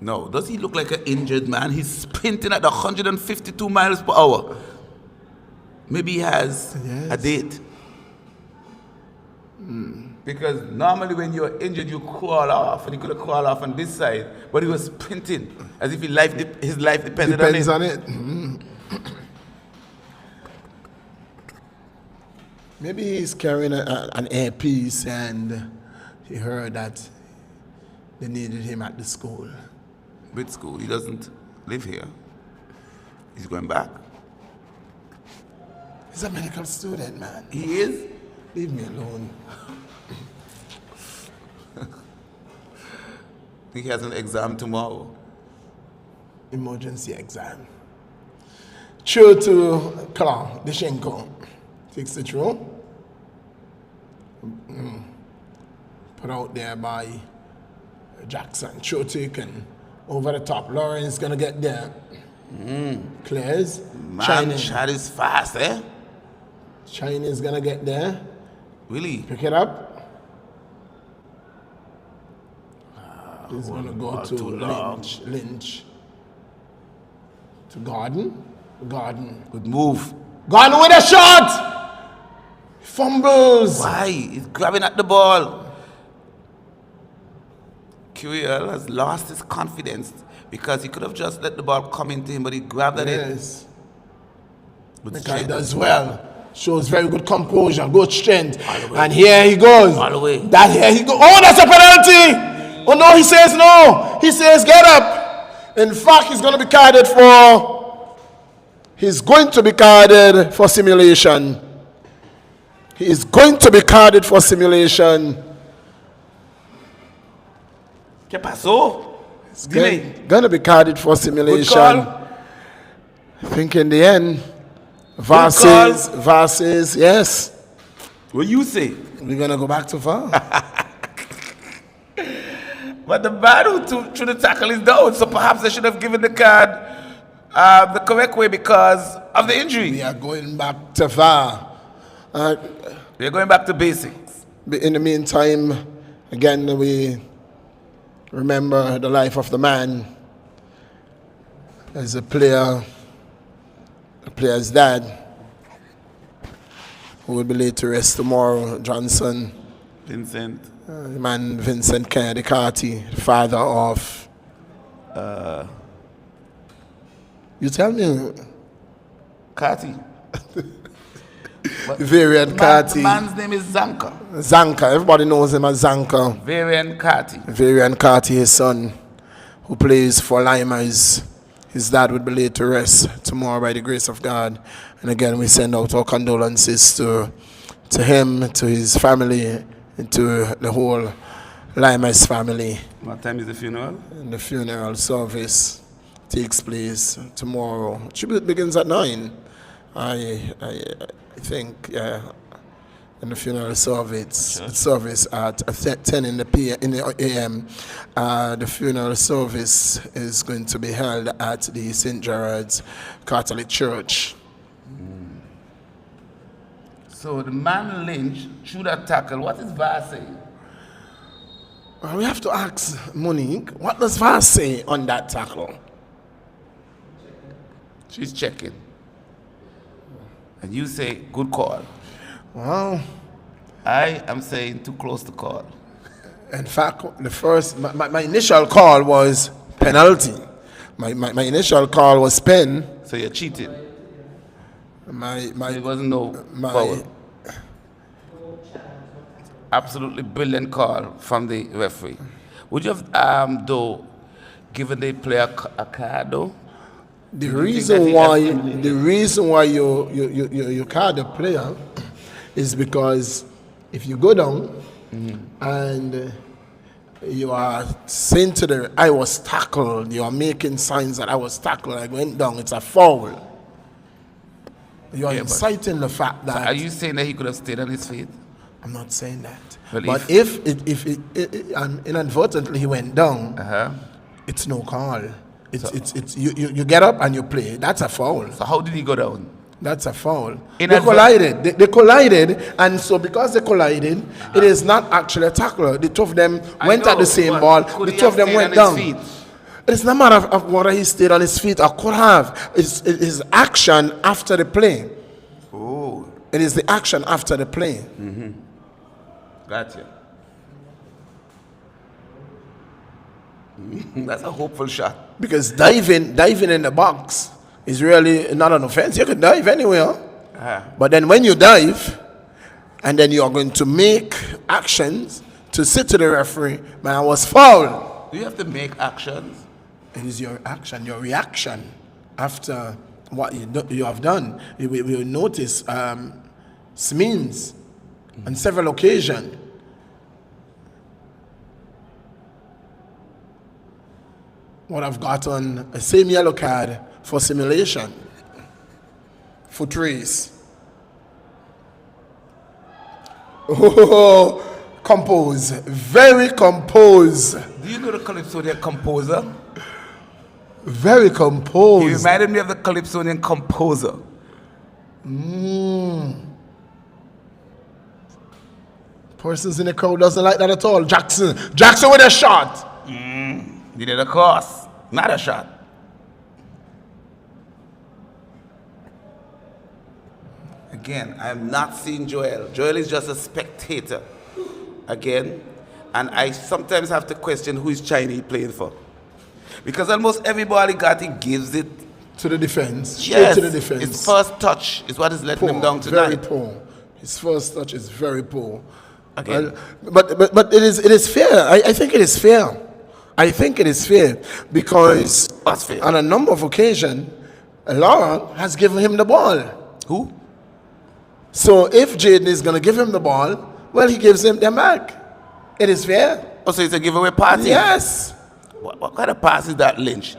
No, does he look like an injured man? He's sprinting at 152 miles per hour. Maybe he has a date. Because normally when you're injured, you crawl off, and he could have crawled off on this side, but he was sprinting as if his life depended on it. Maybe he's carrying an earpiece and he heard that they needed him at the school. Which school? He doesn't live here. He's going back. He's a medical student, man. He is? Leave me alone. I think he has an exam tomorrow. Emergency exam. Throw to Claw, Dishenko. Takes the throw. Put out there by Jackson. Throw taken. Over the top. Lawrence gonna get there. Clears. Man, shot is fast, eh? Chinese gonna get there. Really? Pick it up. He's gonna go to Lynch. To Gordon. Good move. Gordon with a shot! Fumbles. Why? He's grabbing at the ball. Curiel has lost his confidence because he could have just let the ball come into him, but he grabbed at it. Yes. The guy does well. Shows very good composure, good strength. And here he goes. All the way. Here he goes. Oh, that's a penalty! Oh no, he says no. He says get up. In fact, he's going to be carded for simulation. He is going to be carded for simulation. ¿Qué pasó? It's going to be carded for simulation. I think in the end, versus, yes. What you say? We're going to go back to VAR. But the man who threw the tackle is down, so perhaps they should have given the card the correct way because of the injury. We are going back to VAR. We are going back to basics. In the meantime, again, remember the life of the man as a player's dad, who will be laid to rest tomorrow, Johnson. Vincent. The man Vincent Kennedy Carty, the father of... you tell me. Carty. Variant Carty. Man's name is Zanka. Zanka, everybody knows him as Zanka. Variant Carty. Variant Carty, his son, who plays for Lima, his dad would be laid to rest tomorrow by the grace of God. And again, we send out our condolences to him, to his family, and to the whole Lima's family. What time is the funeral? And the funeral service takes place tomorrow. Tribute begins at 9. I think, yeah. And the funeral service at 10 in the a.m. The funeral service is going to be held at the St. Gerard's Catholic Church. So the man Lynch threw that tackle. What is VAR saying? Well, we have to ask Monique, what does VAR say on that tackle? She's checking. And you say, good call. Well, I am saying too close to call. in fact, my initial call was penalty. My initial call was pen. So you're cheating. It wasn't no foul. Absolutely brilliant call from the referee. Would you have, though, given the player a card, though? The reason why you card the player is because if you go down and you are saying to I was tackled, you are making signs that I was tackled, I went down, it's a foul. You are inciting the fact that... So are you saying that he could have stayed on his feet? I'm not saying that. Well, but if inadvertently he went down, it's no call. You get up and you play. That's a foul. So how did he go down? That's a foul. They collided. They collided, and so because they collided, it is not actually a tackle. The two of them went at the same ball. The two of them went down. It's not a matter of whether he stayed on his feet or could have. It's his action after the play. Oh. It is the action after the play. Gotcha. That's a hopeful shot. Because diving in the box is really not an offense. You can dive anywhere. But then when you dive, and then you are going to make actions to say to the referee, man, I was fouled. Do you have to make actions? It is your action, your reaction after what you have done. We will notice Smins on several occasions. Would have gotten a same yellow card for simulation, foot race. Oh, compose, very compose. Do you know the Calypsonian composer? Very composed. He reminded me of the Calypsonian composer. Persons in the crowd doesn't like that at all. Jackson with a shot. He did a cross, not a shot. Again, I am not seeing Joel. Joel is just a spectator. Again, and I sometimes have to question who is Chinese playing for. Because almost everybody he gives it to the defense. Yes, to the defense. His first touch is what is letting him down tonight. Very poor. His first touch is very poor. Again. But it is fair. I think it is fair. I think it is fair because fair? On a number of occasions, Laura has given him the ball. Who? So if Jaden is going to give him the ball, well, he gives him the back. It is fair. Oh, so it's a giveaway pass? Yes. What kind of pass is that, Lynch?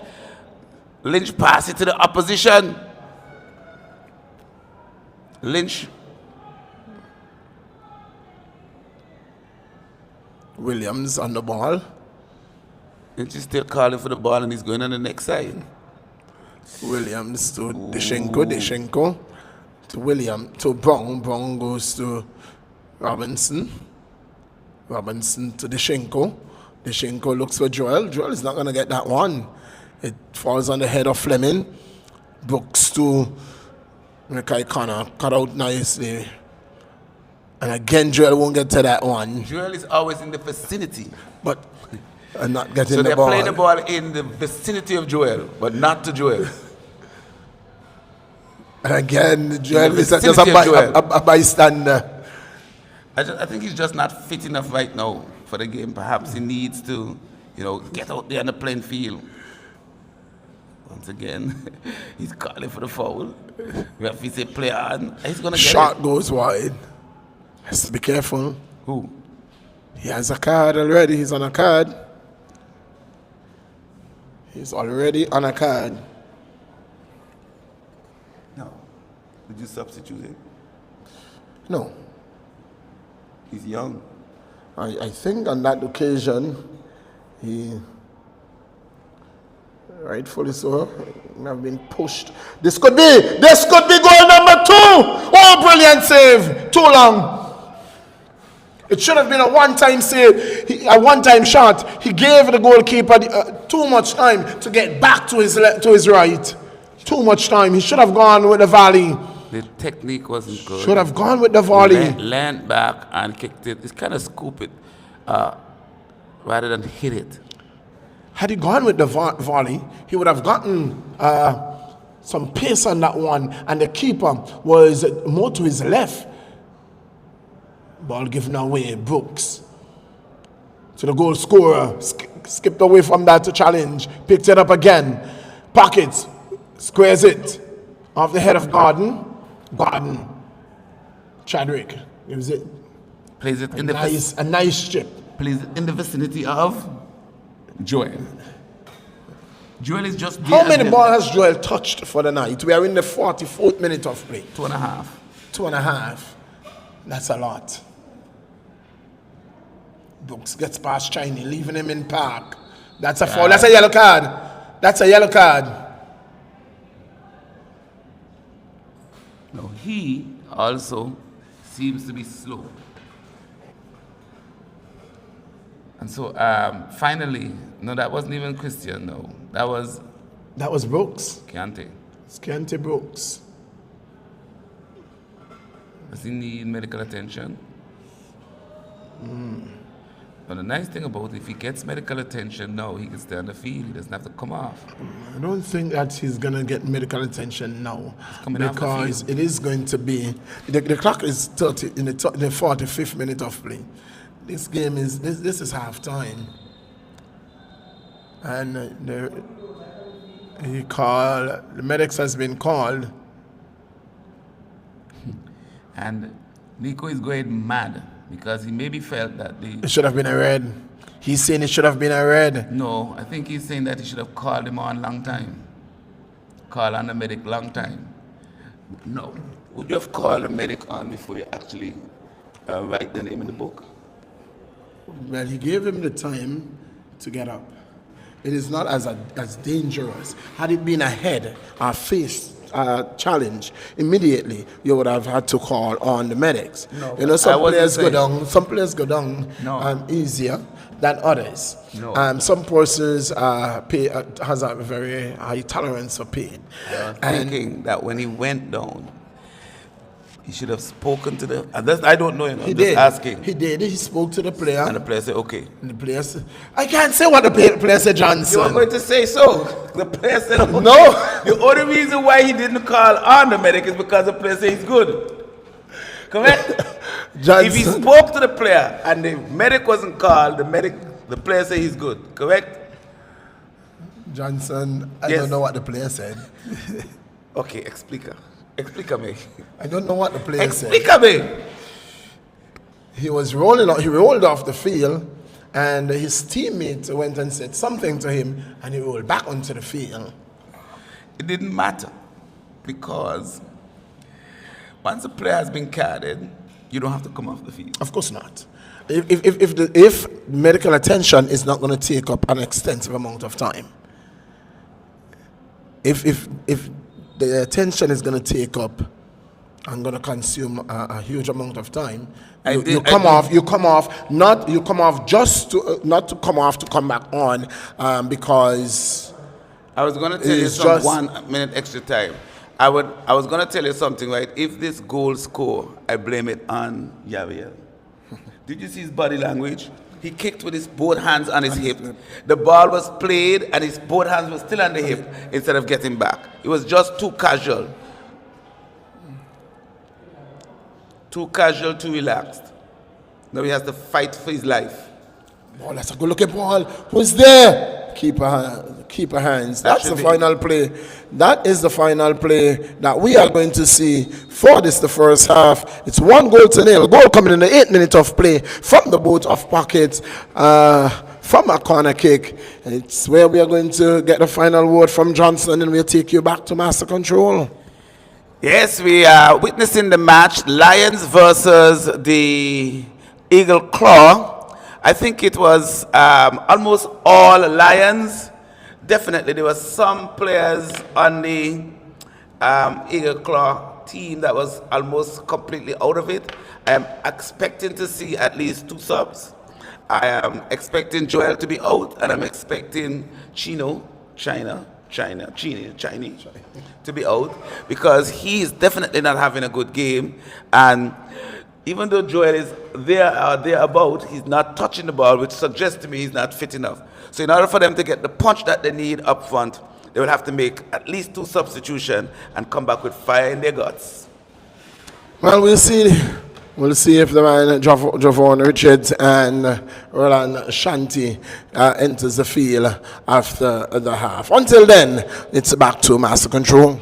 Lynch pass it to the opposition. Lynch. Williams on the ball. Lynch is still calling for the ball and he's going on the next side. Williams to Deshenko to William to Brown. Brown goes to Robinson to Deshenko Deshenko looks for Joel. Joel is not going to get that one. It falls on the head of Fleming. Brooks to Mackay Connor. Cut out nicely. And again, Joel won't get to that one. Joel is always in the vicinity. But not getting So the they're ball. playing the ball in the vicinity of Joel, but not to Joel. And again, Joel is just vicinity of Joel. a bystander. I think he's just not fit enough right now for the game. Perhaps he needs to, get out there on the playing field. Once again, he's calling for the foul. We have to say play on. He's going to get Shot it. goes wide. Has to be careful. Who? He has a card already. He's on a card. He's already on a card. No. Did you substitute him? No. He's young. I think on that occasion, he, rightfully so, have been pushed. This could be goal number 2. Oh, brilliant save. Too long. It should have been a one-time save, a one-time shot. He gave the goalkeeper too much time to get back to his right. Too much time. He should have gone with the volley. The technique wasn't good. Should have gone with the volley. Leaned back and kicked it. It's kind of scoop it rather than hit it. Had he gone with the volley, he would have gotten some pace on that one, and the keeper was more to his left. Ball given away, Brooks. To the goal scorer, skipped away from that to challenge, picked it up again. Pockets, squares it off the head of Gordon. Chadwick, gives it. Plays it a nice chip. Plays it in the vicinity of Joel. Joel is just How many balls has Joel touched for the night? We are in the 44th minute of play. 2.5. 2.5. That's a lot. Brooks gets past Chiney, leaving him in park. That's a foul. That's a yellow card. That's a yellow card. No, he also seems to be slow. And so finally, no, that wasn't even Christian, no. That was Brooks. Keontae. It's Keontae Brooks. Does he need medical attention? But the nice thing about it, if he gets medical attention, no, he can stay on the field. He doesn't have to come off. I don't think that he's going to get medical attention now. Coming off the because field. it is going to be, the clock is 30 in the 45th minute of play. This game is, this is half time. And the medics has been called. And Nico is going mad because he maybe felt that It should have been a red. He's saying it should have been a red. No, I think he's saying that he should have called him on long time. Call on the medic long time. No. Would you have called the medic on before you actually write the name in the book? Well, he gave him the time to get up. It is not as dangerous. Had it been a head or face challenge, immediately you would have had to call on the medics. No, some players go down easier than others. No. Some persons has a very high tolerance for pain. Thinking that when he went down, he should have spoken to the. I don't know him. I'm just asking. He did. He spoke to the player. And the player said, okay. And the player said, I can't say what the player said, Johnson. You were going to say so. The player said, okay. No. The only reason why he didn't call on the medic is because the player said he's good. Correct? Johnson. If he spoke to the player and the medic wasn't called, the player said he's good. Correct? Johnson, I Yes. don't know what the player said. Okay, explícame. I don't know what the player said. Explícame. He was he rolled off the field, and his teammate went and said something to him, and he rolled back onto the field. It didn't matter because once a player has been carded, you don't have to come off the field. Of course not. If medical attention is not going to take up an extensive amount of time, if the attention is going to take up and going to consume a huge amount of time. I You, did- you I come did- off. You come off. Not you come off just to not to come off to come back on, because I was going to tell you it's some just- 1 minute extra time. I was going to tell you something, right? If this goal score, I blame it on Yaviel. Did you see his body language? He kicked with his both hands on his hip. The ball was played and his both hands were still on the hip instead of getting back. It was just too casual. Too casual, too relaxed. Now he has to fight for his life. Oh, that's a good looking ball. Who's there? Keeper hands. That's should the be- final play. That is the final play that we are going to see for this, the first half. It's 1-0. Goal coming in the 8th minute of play from the both of pockets, from a corner kick. It's where we are going to get the final word from Johnson, and we'll take you back to Master Control. Yes, we are witnessing the match, Lions versus the Eagle Claw. I think it was almost all Lions. Definitely, there were some players on the Eagle Claw team that was almost completely out of it. I am expecting to see at least 2 subs. I am expecting Joel to be out, and I'm expecting Chinese to be out, because he's definitely not having a good game. And even though Joel is there or thereabout, he's not touching the ball, which suggests to me he's not fit enough. So in order for them to get the punch that they need up front, they will have to make at least 2 substitutions and come back with fire in their guts. Well, we'll see. We'll see if the man Javon Richards and Roland Shanti enters the field after the half. Until then, it's back to Master Control.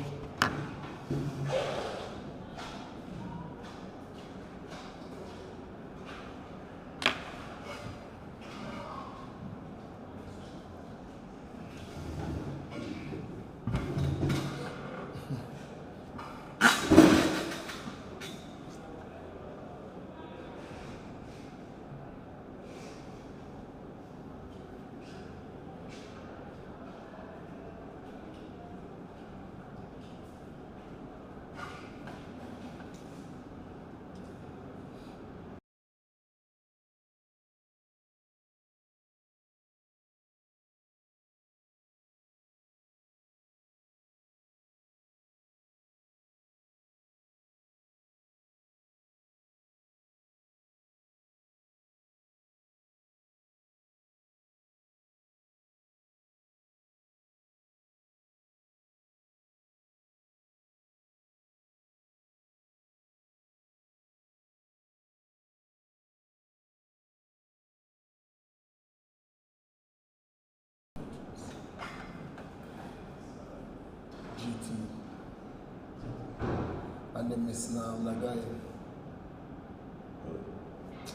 And they miss now the guy.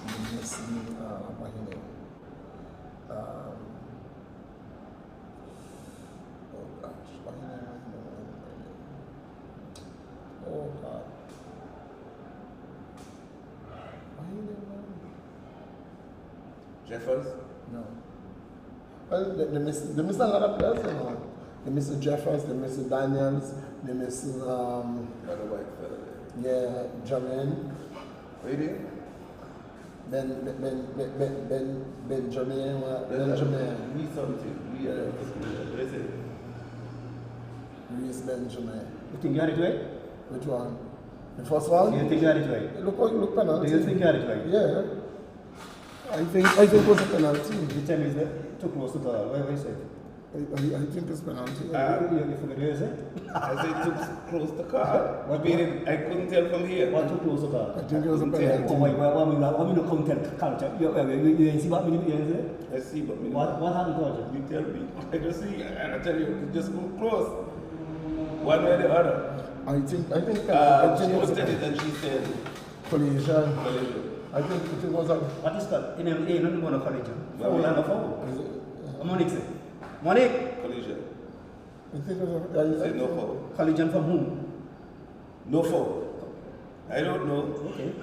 They miss what his name? Oh gosh, what his name? Oh God. What his name? Jeffers? No. Well, they miss a lot of players, you know. They miss Jeffers, they miss Daniels, they miss Another white fella there. yeah, Jermaine. What you doing? Benjamin. We something. We are. What is it? Reese Benjamin. You think you had it right? Which one? The first one? You think you had it right? Look penalty. Do you think you had it right? Yeah. I think it was a penalty. You tell me is that too close to the ball. What you say? I think it's penalty. You forget what you say? I said too close to car. I couldn't tell from here. What too close to the I ball? think it was a Oh, penalty. wait, what we no come tell culture. You see what me say? I see, but me What happened to you? you tell me. I just see, and I tell you, you just go close. One way or the other. I think She it was looked at a it and she said, collision. I think it was a. What is called? In a no more college. Foul and a foul. Is it- Monique say. Monique, collision. I think it was a. Say no foul. collision from whom? No foul. I don't know. Okay.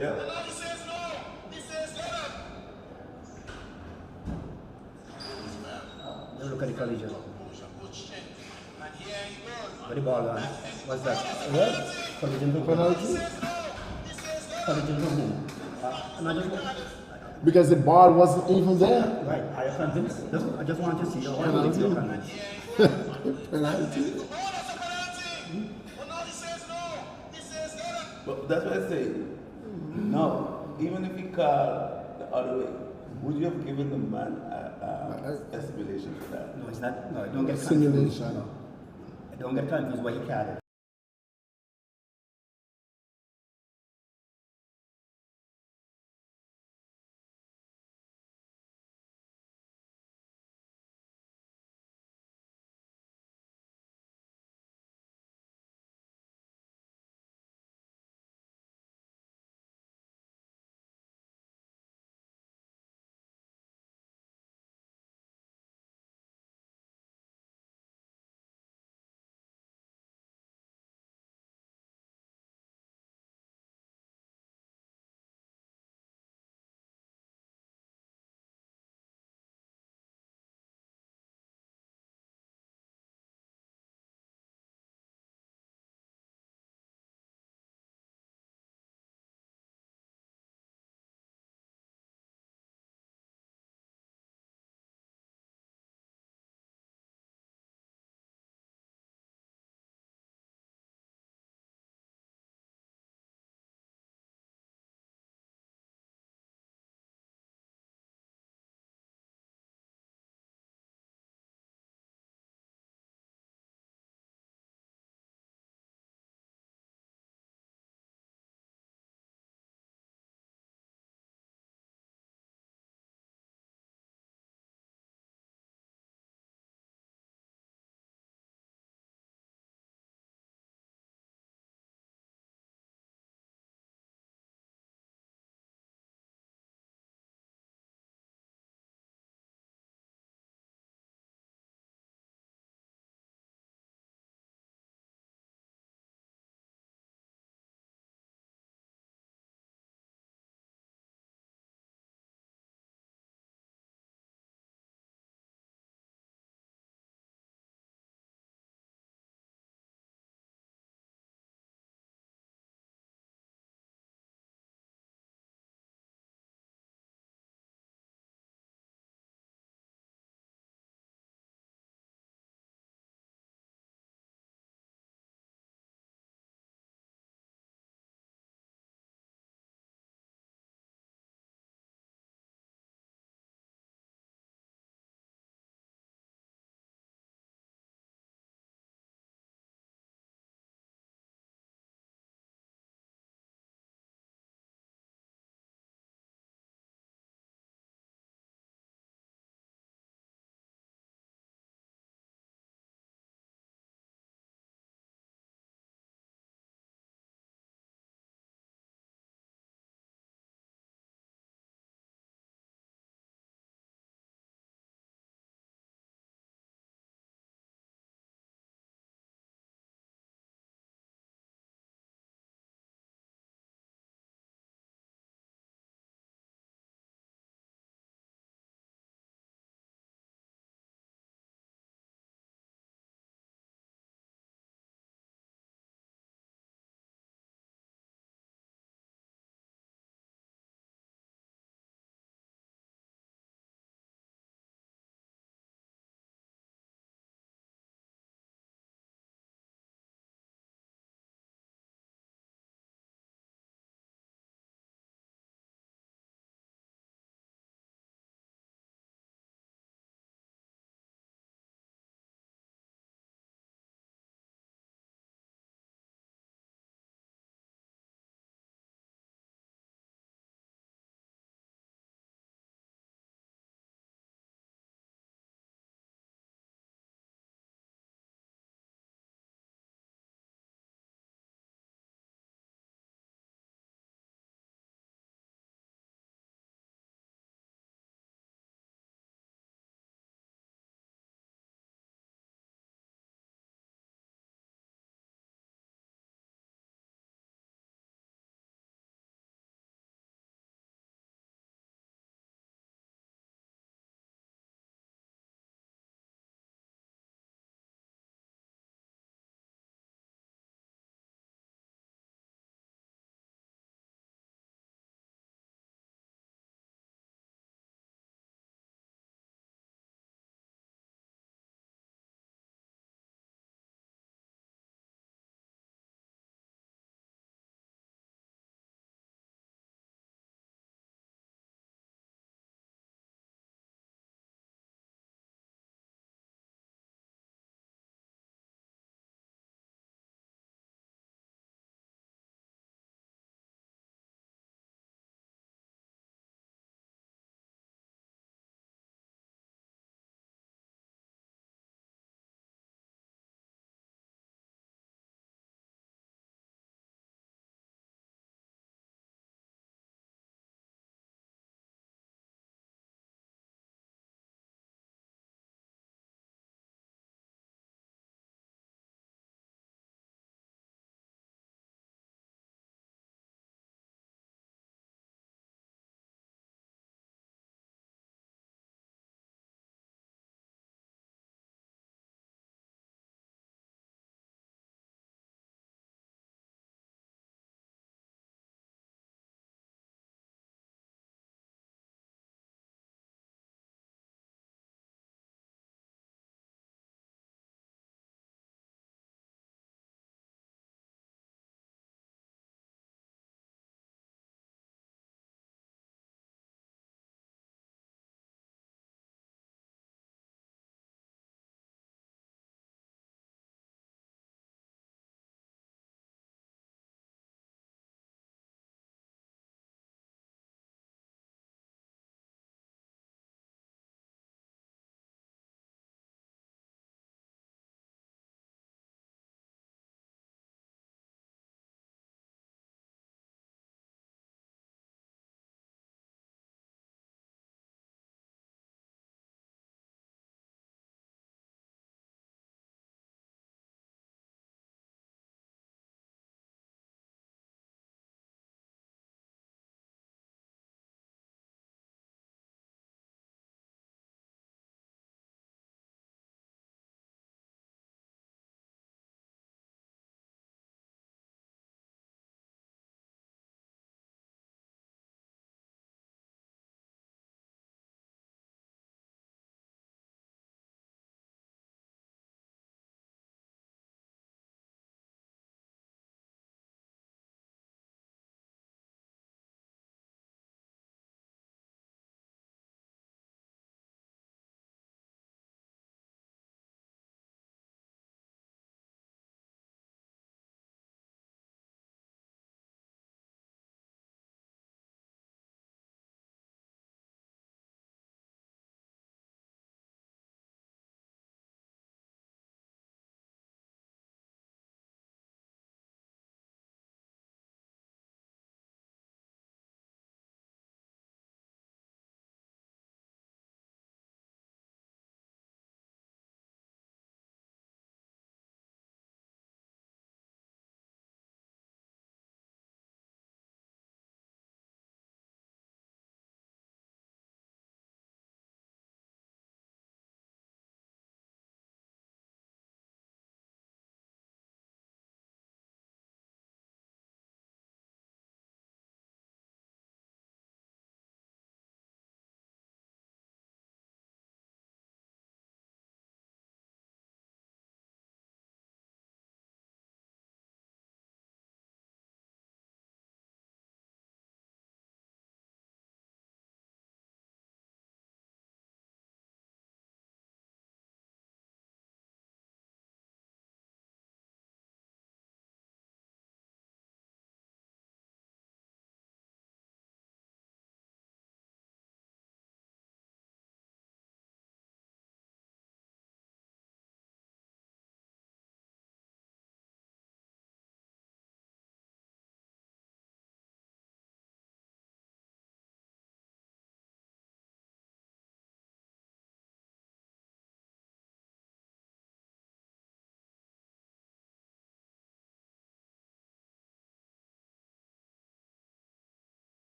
Yeah. Look at the collision. Where the ball gone? What's that? Yeah, Collision from who? penalty. Collision from who? And I just, Because the ball wasn't even there. right, are you convinced? I just want to see your Penalty. you're convinced. Penalty. But that's what I say. Now, even if he called the other way, would you have given the man a estimation for that? No, it's not. No, don't get confused. Simulation. Don't get confused why he called it.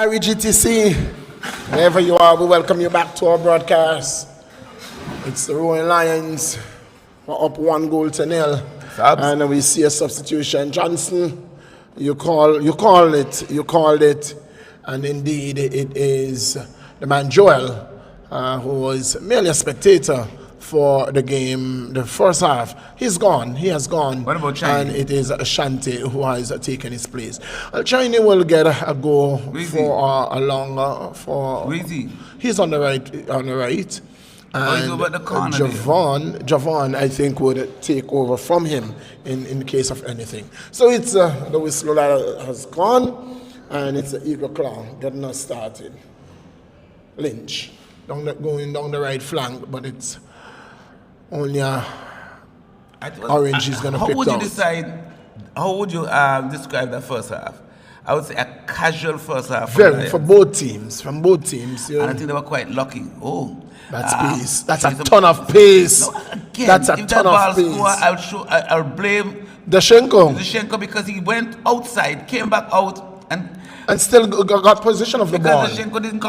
GTC, wherever you are, we welcome you back to our broadcast. It's the Roaring Lions. We're up 1-0. And we see a substitution. Johnson, you called it. And indeed, it is the man Joel, who was merely a spectator for the game, the first half. He's gone. He has gone. What about Chinese? And it is Ashanti who has taken his place. Chinese will get a go for a longer for. He's on the right. And he's over the corner. Javon, I think, would take over from him in the case of anything. So it's the whistle that has gone, and it's the Eagle Claw getting us started. Lynch going down the right flank, but it's only Orange is going to pick up. How would you decide? How would you describe the first half? I would say a casual first half. From both teams. And I think they were quite lucky. That's pace. That's a ton of pace. No, again, that's a ton of pace. I'll blame Dashenko because he went outside, came back out, and still got possession of the ball. Because Dashenko didn't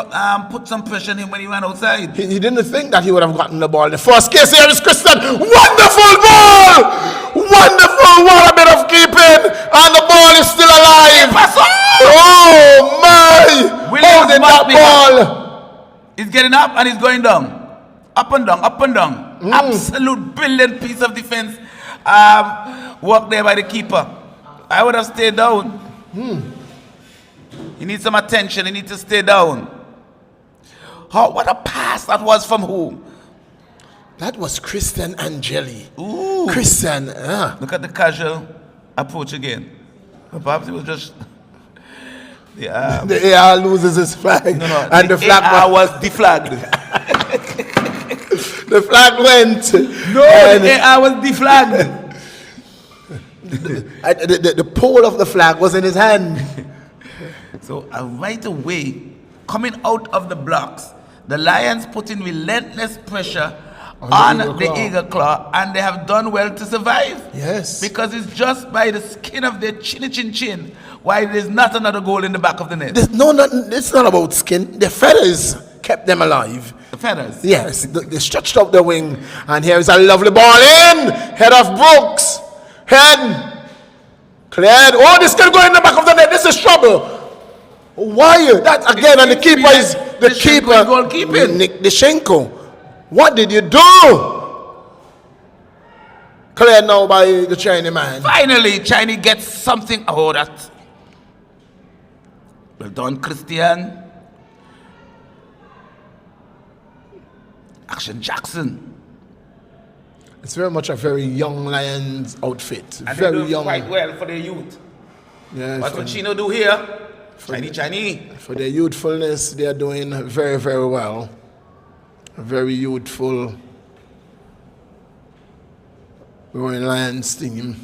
put some pressure on him when he ran outside. He didn't think that he would have gotten the ball. The first case here is Christian. Wonderful ball! Wonderful! What a bit of keeping! And the ball is still alive! Oh my! Holding that ball! He's getting up and he's going down. Up and down. Absolute brilliant piece of defense work there by the keeper. I would have stayed down. He needs some attention. He needs to stay down. What a pass that was from who? That was Christian Angeli. Ooh. Christian. Look at the casual approach again. Perhaps it was just... The AR loses his flag. No. And the flag was deflagged. The flag went. The AR was deflagged. The pole of the flag was in his hand. So right away, coming out of the blocks, the Lions put in relentless pressure on the Eagle Claw, and they have done well to survive. Yes. Because it's just by the skin of their chin why there's not another goal in the back of the net. It's not about skin. The feathers kept them alive. The feathers? Yes. They stretched up the wing, and here's a lovely ball in. Head of Brooks. Head. Cleared. Oh, this can go in the back of the net. This is trouble. Why? That again, and the keeper is the keeper. Goalkeeping. Nick Dashenko. What did you do? Cleared now by the Chinese man. Finally, Chinese gets something. Oh, that. Well done, Christian. Action Jackson. It's very much a very young Lions outfit. And very they do young. Quite well for their youth. Yes, What would Chino do here? Chinese. For their youthfulness, they are doing very, very well. Very youthful. Roaring Lions team.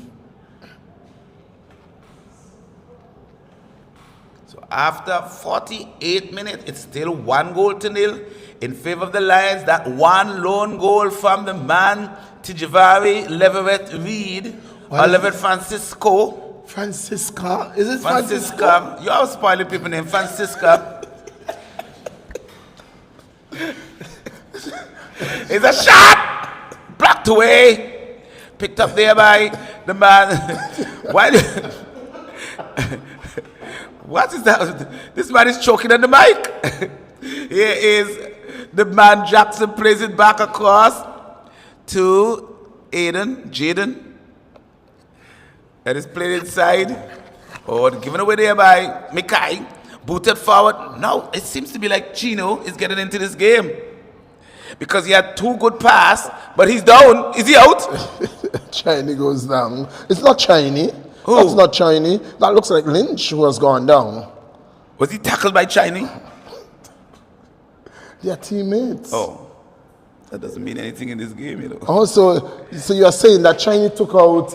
So after 48 minutes, it's still 1-0 in favor of the Lions. That one lone goal from the man Tijavari Leverett Reed, or Leverett Francisco. Francisca? Is it Francisca? You are spoiling people's name. Francisca. It's a shot! Blocked away. Picked up there by the man. Why? What is that? This man is choking on the mic. Here is the man Jackson, plays it back across to Jaden. That is played inside. Oh, given away there by Mikai. Booted forward. Now it seems to be like Chino is getting into this game. Because he had two good passes, but he's down. Is he out? Chinese goes down. It's not Chinese. Who? That's not Chinese. That looks like Lynch who has gone down. Was he tackled by Chinese? They are teammates. Oh, that doesn't mean anything in this game, you know. Also, so you are saying that Chinese took out...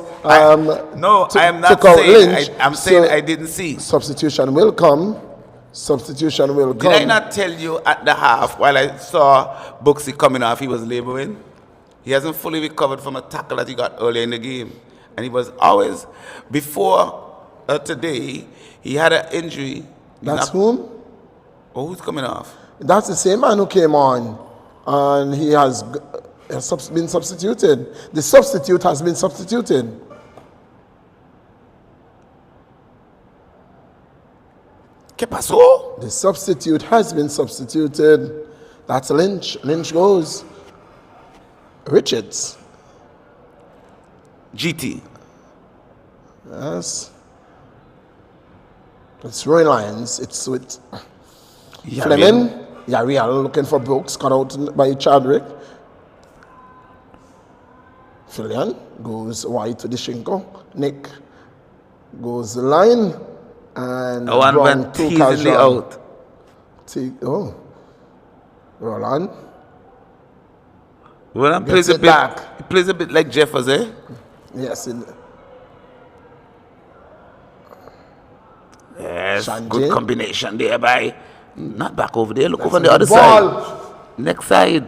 no, I am not saying. I'm saying I didn't see. Substitution will come. Did I not tell you at the half, while I saw Buxy coming off, he was laboring? He hasn't fully recovered from a tackle that he got earlier in the game. And he was always, before today, he had an injury. That's whom? Oh, who's coming off? That's the same man who came on, and he has been substituted. The substitute has been substituted. ¿Qué pasó? The substitute has been substituted. That's Lynch. Lynch goes. Richards. GT. Yes. It's Roy Lyons. It's with Yariel. Fleming. Yariel looking for Brooks. Cut out by Chadwick. Fillion goes wide to the Shinko. Nick goes the line. And One Brown went to teasingly Kazan. out. Roland. Roland Gets plays a it bit. back. He plays a bit like Jeffers, eh? Yes. Yes. Shanjay. Good combination there by. Not back over there. Look over on the a other ball. side. Next side.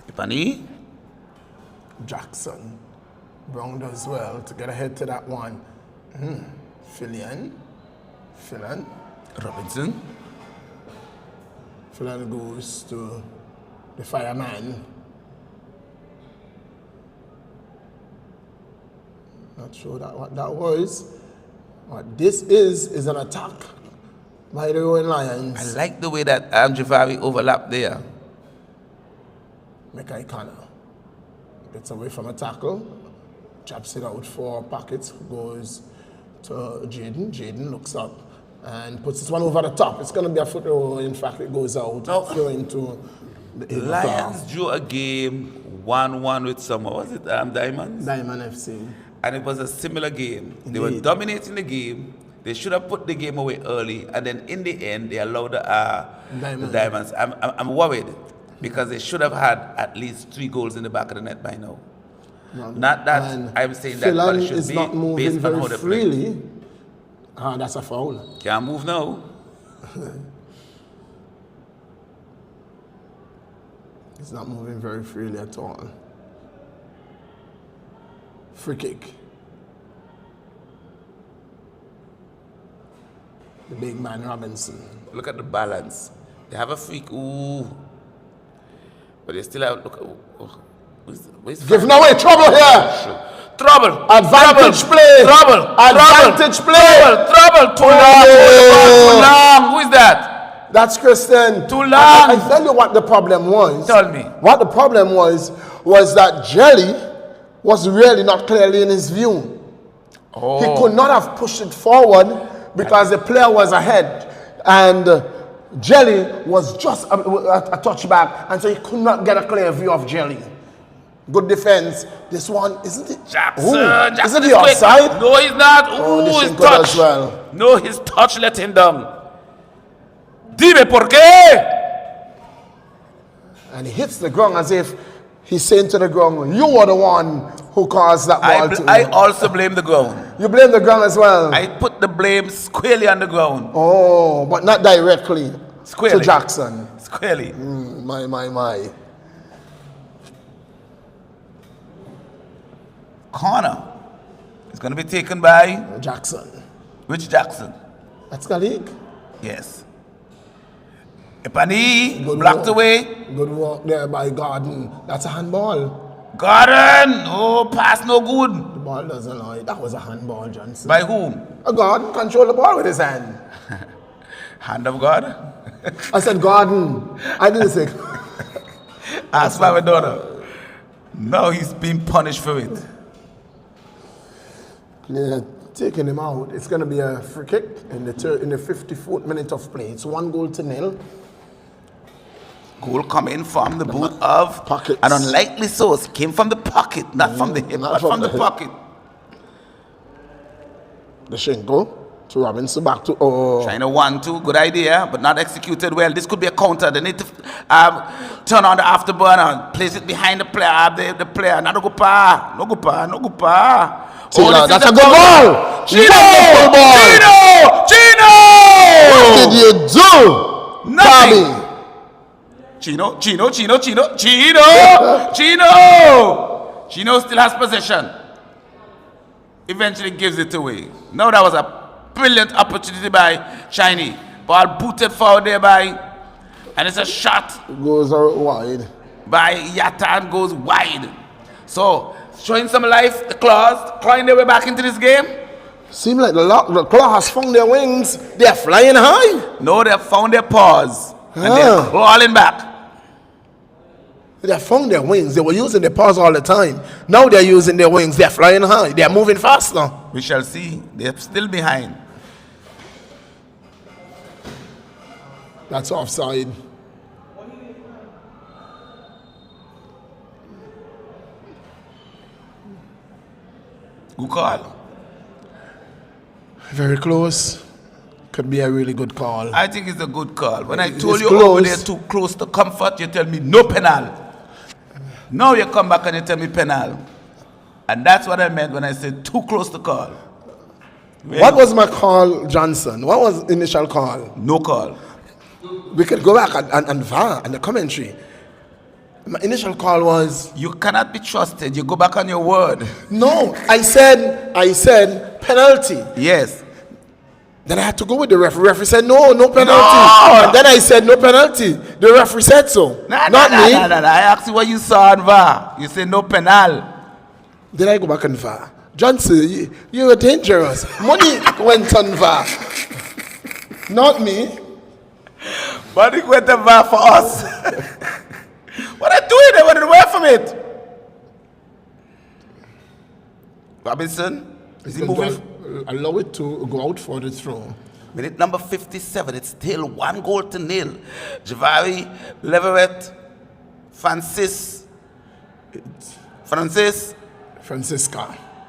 Ipani. Jackson. Brown does well to get ahead to that one. Fillion. Robinson. Fillion goes to the fireman. Not sure what that was. What this is an attack by the Rowan Lions. I like the way that Javari overlapped there. Mackay Connor gets away from a tackle, chops it out for pockets, goes to Jaden. Jaden looks up and puts this one over the top. It's going to be a foot roll. In fact, it goes out, No. throwing to the Lions drew a game 1-1 with someone. Was it Diamonds? Diamond FC. And it was a similar game. They were Indeed. dominating the game. They should have put the game away early, and then in the end, they allowed the Diamonds. I'm worried because they should have had at least 3 goals in the back of the net by now. Not that And I'm saying that, Phelan but it should is be not moving based on very how they play. freely. That's a foul. Can't move now. He's not moving very freely at all. Free kick. The big man Robinson. Look at the balance. They have a freak. Ooh. But they still have. Look. Where's Giving away trouble here. Trouble. Advantage Trouble. play. Trouble. Advantage play. Trouble. Too long. Too long. Who is that? That's Kristen. Too long. I tell you what the problem was. Tell me. What the problem was that Jelly was really not clearly in his view. Oh. He could not have pushed it forward because the player was ahead. And Jelly was just a touchback, and so he could not get a clear view of Jelly. Good defense. This one, isn't it? Jackson. Ooh, Jackson isn't he is quick. offside? No, he's not. Oh, Ooh, this his thing could touch. as well. No, his touch let him down. Dime por qué? And he hits the ground as if he's saying to the ground, you were the one who caused that ball to I also blame the ground. You blame the ground as well? I put the blame squarely on the ground. Oh, but not directly Squarely. to Jackson. Squarely. My. Corner. It's going to be taken by Jackson. which Jackson? That's Kalik. Yes. Epani Good blocked work. away. Good work there by Gordon. That's a handball. Gordon. Oh, pass no good. The ball doesn't lie. That was a handball, Johnson. By whom? Gordon controlled the ball with his hand. Hand of God. I said Gordon. I didn't say. Ask my daughter. Now he's being punished for it. Yeah, taking him out. It's going to be a free kick in the 54th minute of play. It's 1-0. Goal coming from the boot of Pockets. an unlikely source. Came from the pocket, not from the hip, not but from from the the hip. pocket. The Shinko to Robinson back to China 1-2, good idea, but not executed well. This could be a counter. They need to turn on the afterburner, place it behind the player. The player, not no go pa. Taylor, this that's is a good ball. Wonderful ball. Chino! What did you do? Nothing. Tommy? Chino still has possession. Eventually gives it away. No, that was a brilliant opportunity by Chinese. Ball booted forward there by, and it's a shot Goes out wide. by Yatta and goes wide. So, showing some life, the clawing their way back into this game. Seem like the claw has found their wings. They're flying high. No, they have found their paws, and they're crawling back. They have found their wings. They were using their paws all the time. Now they're using their wings. They're flying high. They're moving faster. We shall see. They're still behind. That's offside. Good call. Very close. Could be a really good call. I think it's a good call. When I told It's you close. over there too close to comfort, you tell me no penal. Now you come back and you tell me penal. And that's what I meant when I said too close to call. What was my call, Johnson? What was initial call? No call. We could go back and VAR and the commentary. My initial call was You cannot be trusted. You go back on your word. no. I said penalty. Yes. Then I had to go with the referee. The referee said no penalty. No! And then I said no penalty. The referee said so. Not me. Nah. I asked you what you saw on VAR. You said no penal. Then I go back and VAR. Johnson, you were dangerous. Money went on VAR. Not me. But it went to VAR for us. What I doing? They went away from it. Robinson, is he moving? Allow it to go out for the throw. Minute number 57. It's still 1-0. Javari, Leverett, Francisca.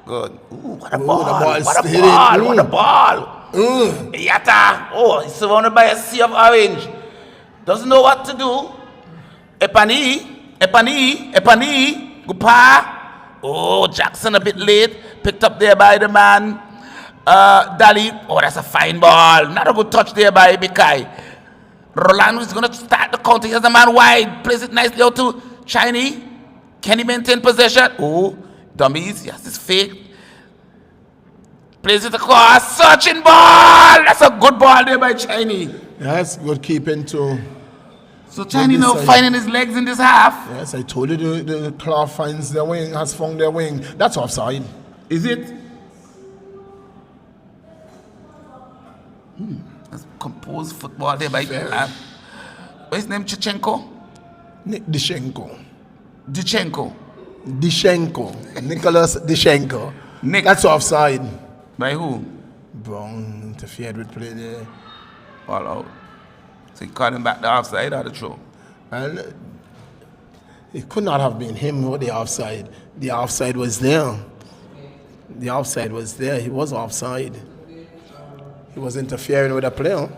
Good. Ooh, what a Ooh, ball. the ball's What a hitting. ball. What a ball. Yatta. Oh, he's surrounded by a sea of orange. Doesn't know what to do. Epani. Gupa. Oh, Jackson a bit late. Picked up there by the man. Dali. Oh, that's a fine ball. Not a good touch there by Bikai. Rolando is going to start the counter. He has the man wide. Plays it nicely out to Chinese. Can he maintain possession? Oh, dummies. Yes, it's fake. Plays it across. Searching ball. That's a good ball there by Chinese. Yes, good keeping too. So Chinese now finding his legs in this half. Yes, I told you the claw finds their wing, has found their wing. That's offside. Is it? That's composed football there by what's his name? Chichenko? Dishenko. Nicholas Dishenko. Nick. That's offside. By who? Brown interfered with play there. All out. So he called him back the offside or the throw? And it could not have been him with the offside. The offside was there. The offside was there. He was offside. He was interfering with a player.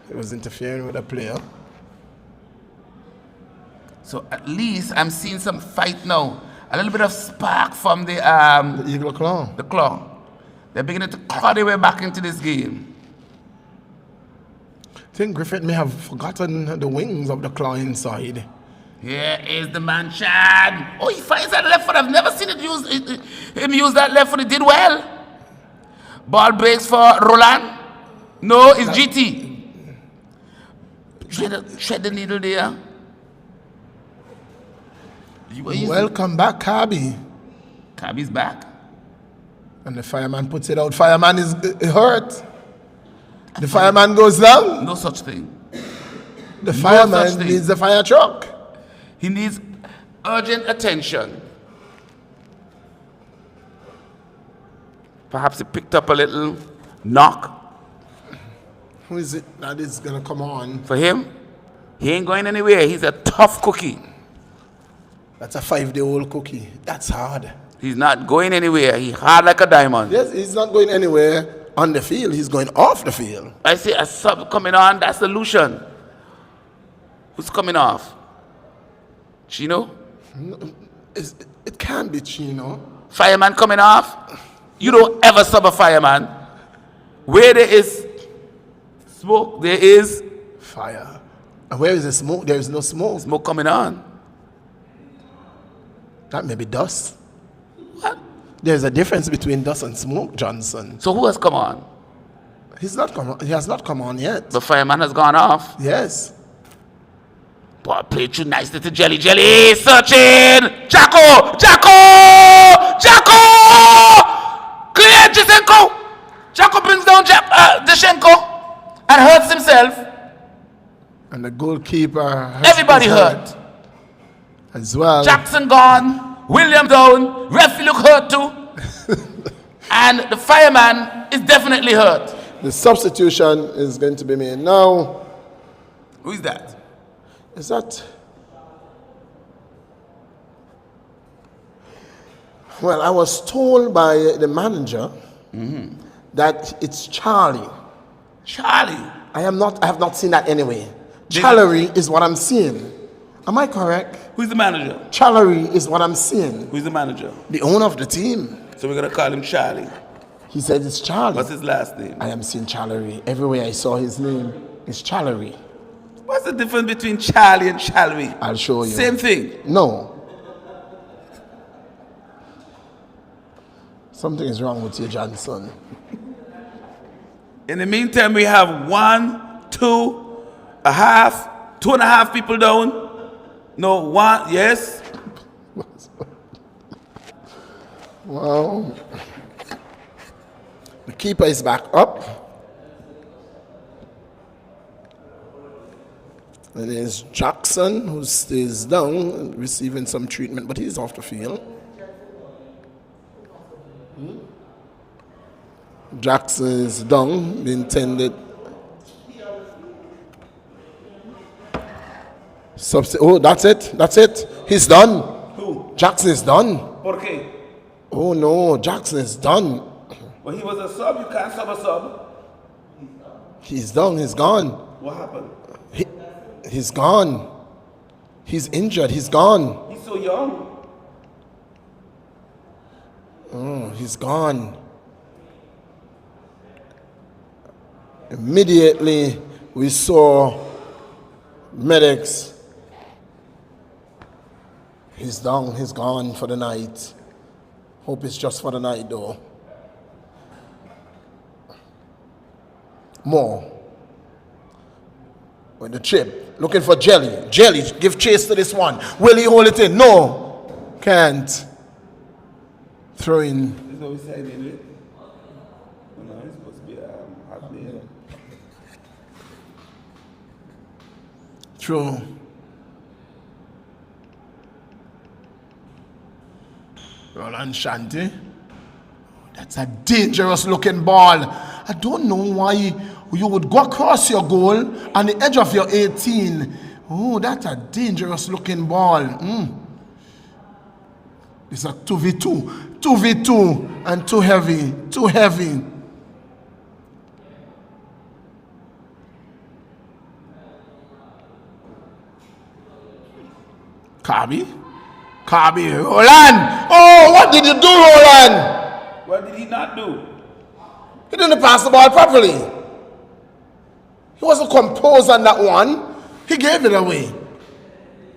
He was interfering with a player. So at least I'm seeing some fight now. A little bit of spark from the Eagle claw. The claw. They're beginning to claw their way back into this game. I think Griffith may have forgotten the wings of the claw inside. Here is the man, Chad. Oh, he finds that left foot. I've never seen him use that left foot. He did well. Ball breaks for Roland. No, it's GT. Tread the needle there. Welcome back, Kabi. Kabi's back. And the fireman puts it out. Fireman is hurt. The fireman goes down. No such thing. The fireman needs the fire truck. He needs urgent attention. Perhaps he picked up a little knock. Who is it that is going to come on? For him, he ain't going anywhere. He's a tough cookie. That's a 5-day-old cookie. That's hard. He's not going anywhere. He's hard like a diamond. Yes, he's not going anywhere on the field. He's going off the field. I see a sub coming on. That's the Lucian. Who's coming off? Chino? No, it can't be Chino. Fireman coming off? You don't ever sub a fireman. Where there is smoke, there is fire. And where is the smoke? There is no smoke. Smoke coming on. That may be dust. What? There's a difference between dust and smoke, Johnson. So who has come on? He's not come. He has not come on yet. The fireman has gone off. Yes. Ball played too nicely to Jelly. Jelly searching. Jacko! Jacko! Jacko! Clear Jasenko! Jacko brings down Dashenko and hurts himself. And the goalkeeper. Everybody hurt. As well. Jackson gone. William down. Referee look hurt too. And the fireman is definitely hurt. The substitution is going to be made now. Who is that? Is that? Well, I was told by the manager that it's Charlie. Charlie. I have not seen that anyway. Challery is what I'm seeing. Am I correct? Who's the manager? Challery is what I'm seeing. Who's the manager? The owner of the team. So we're going to call him Charlie. He said it's Charlie. What's his last name? I am seeing Challery. Everywhere I saw his name, it's Challery. What's the difference between Charlie and Challery? I'll show you. Same thing. No. Something is wrong with you, Johnson. In the meantime, we have 1, 2, a half, 2.5 people down. No, 1, yes. Well, the keeper is back up. And there's Jackson, who stays down, receiving some treatment, but he's off the field. Jackson is down, being tended. Oh, that's it. That's it. He's done. Who? Jackson is done. Por qué? Oh no, Jackson is done. Well, he was a sub. You can't sub a sub. He's done. He's gone. What happened? He's gone. He's injured. He's gone. He's so young. Oh, he's gone. Immediately, we saw medics. He's down. He's gone for the night. Hope it's just for the night, though. More. With the chip. Looking for Jelly. Jelly, give chase to this one. Will he hold it in? No. Can't. Throw in. This is what we said, isn't it? No, it's supposed to be hot player. Throw. Roland Shanty. That's a dangerous looking ball. I don't know why you would go across your goal on the edge of your 18. Oh, that's a dangerous looking ball. It's a 2v2. 2v2 and too heavy. Too heavy. Kabi, Roland! Oh, what did you do, Roland? What did he not do? He didn't pass the ball properly. He wasn't composed on that one. He gave it away.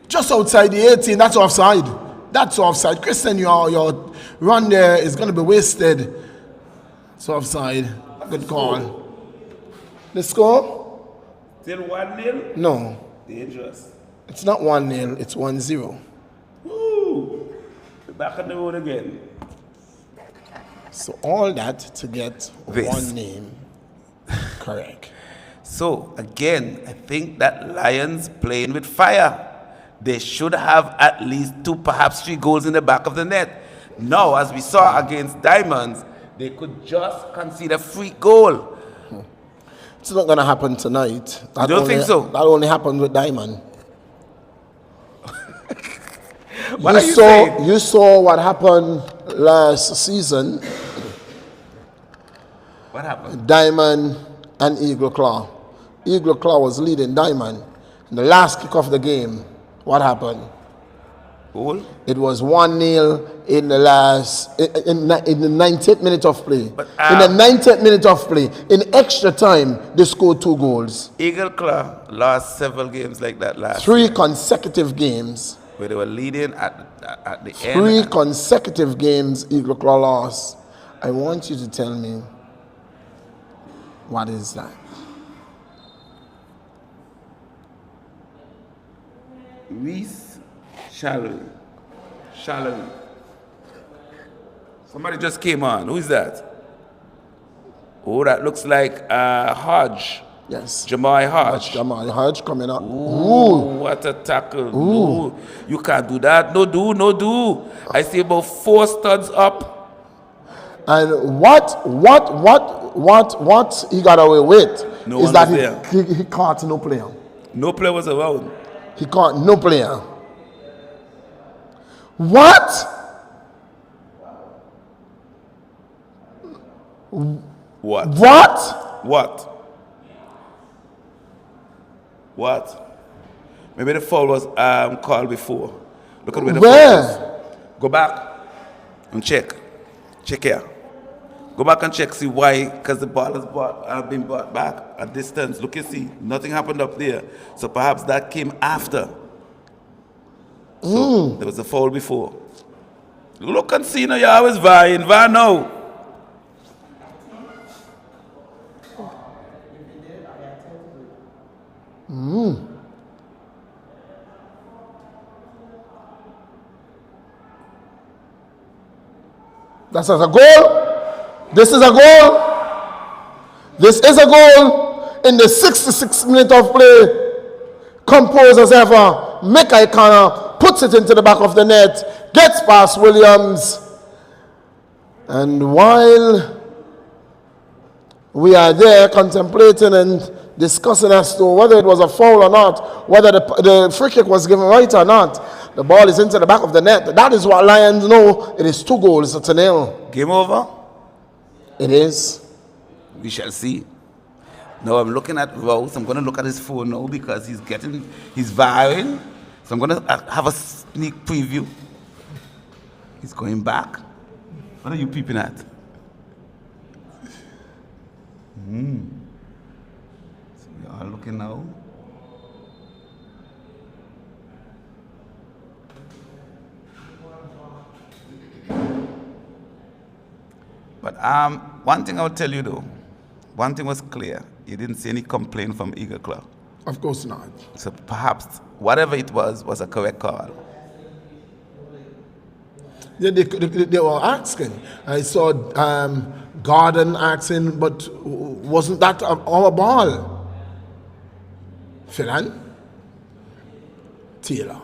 Just outside the 18, that's offside. That's offside. Christian, your run there is going to be wasted. It's offside. Good call. The score? Still 1-0? No. Dangerous. It's not 1-0, it's 1-0. Woo! We're back on the road again. So all that to get This. one name correct. So, again, I think that Lions playing with fire. They should have at least 2, perhaps 3 goals in the back of the net. Now, as we saw against Diamonds, they could just concede a free goal. It's not going to happen tonight. You don't think so? That only happened with Diamond. What are you saying? You saw what happened last season. What happened? Diamond and Eagle Claw. Eagle Claw was leading Diamond. In the last kick of the game, what happened? Goal? It was 1-0 in the last in the 90th minute of play. But, in the 90th minute of play, in extra time, they scored 2 goals. Eagle Claw lost several games like that last 3 year, consecutive games. where they were leading at the 3 end. consecutive games Eagle Claw lost. I want you to tell me What is that? Reese Shallow. Somebody just came on. Who is that? Oh, that looks like Hodge. Yes. Jamai Hodge. Jamal Hodge coming up. Ooh, what a tackle. No, you can't do that. No do. I see about 4 studs up. And what he got away with No is one that was he caught no player. No player was around. He caught no player. What? What? Maybe the foul was called before. Look at where the Where? foul is. Go back and check. Check here. Go back and check, see why, because the ball has been brought back a distance. Look, you see, nothing happened up there. So perhaps that came after. So there was a foul before. Look and see, now you're always vying. VAR now. That's a goal. This is a goal. This is a goal in the 66th minute of play. Composed as ever. Mickey Connor puts it into the back of the net. Gets past Williams. And while we are there contemplating and discussing as to whether it was a foul or not, whether the free kick was given right or not, the ball is into the back of the net. That is what Lions know. It is 2 goals to 0. Game over? It is. We shall see. Now I'm looking at Rose. I'm going to look at his phone now because he's vying. So I'm going to have a sneak preview. He's going back. What are you peeping at? So we are looking now. But one thing I will tell you though, one thing was clear. You didn't see any complaint from Eagle Club. Of course not. So perhaps whatever it was a correct call. Yeah, they were asking. I saw Gordon asking, but wasn't that our ball? Philan? Taylor.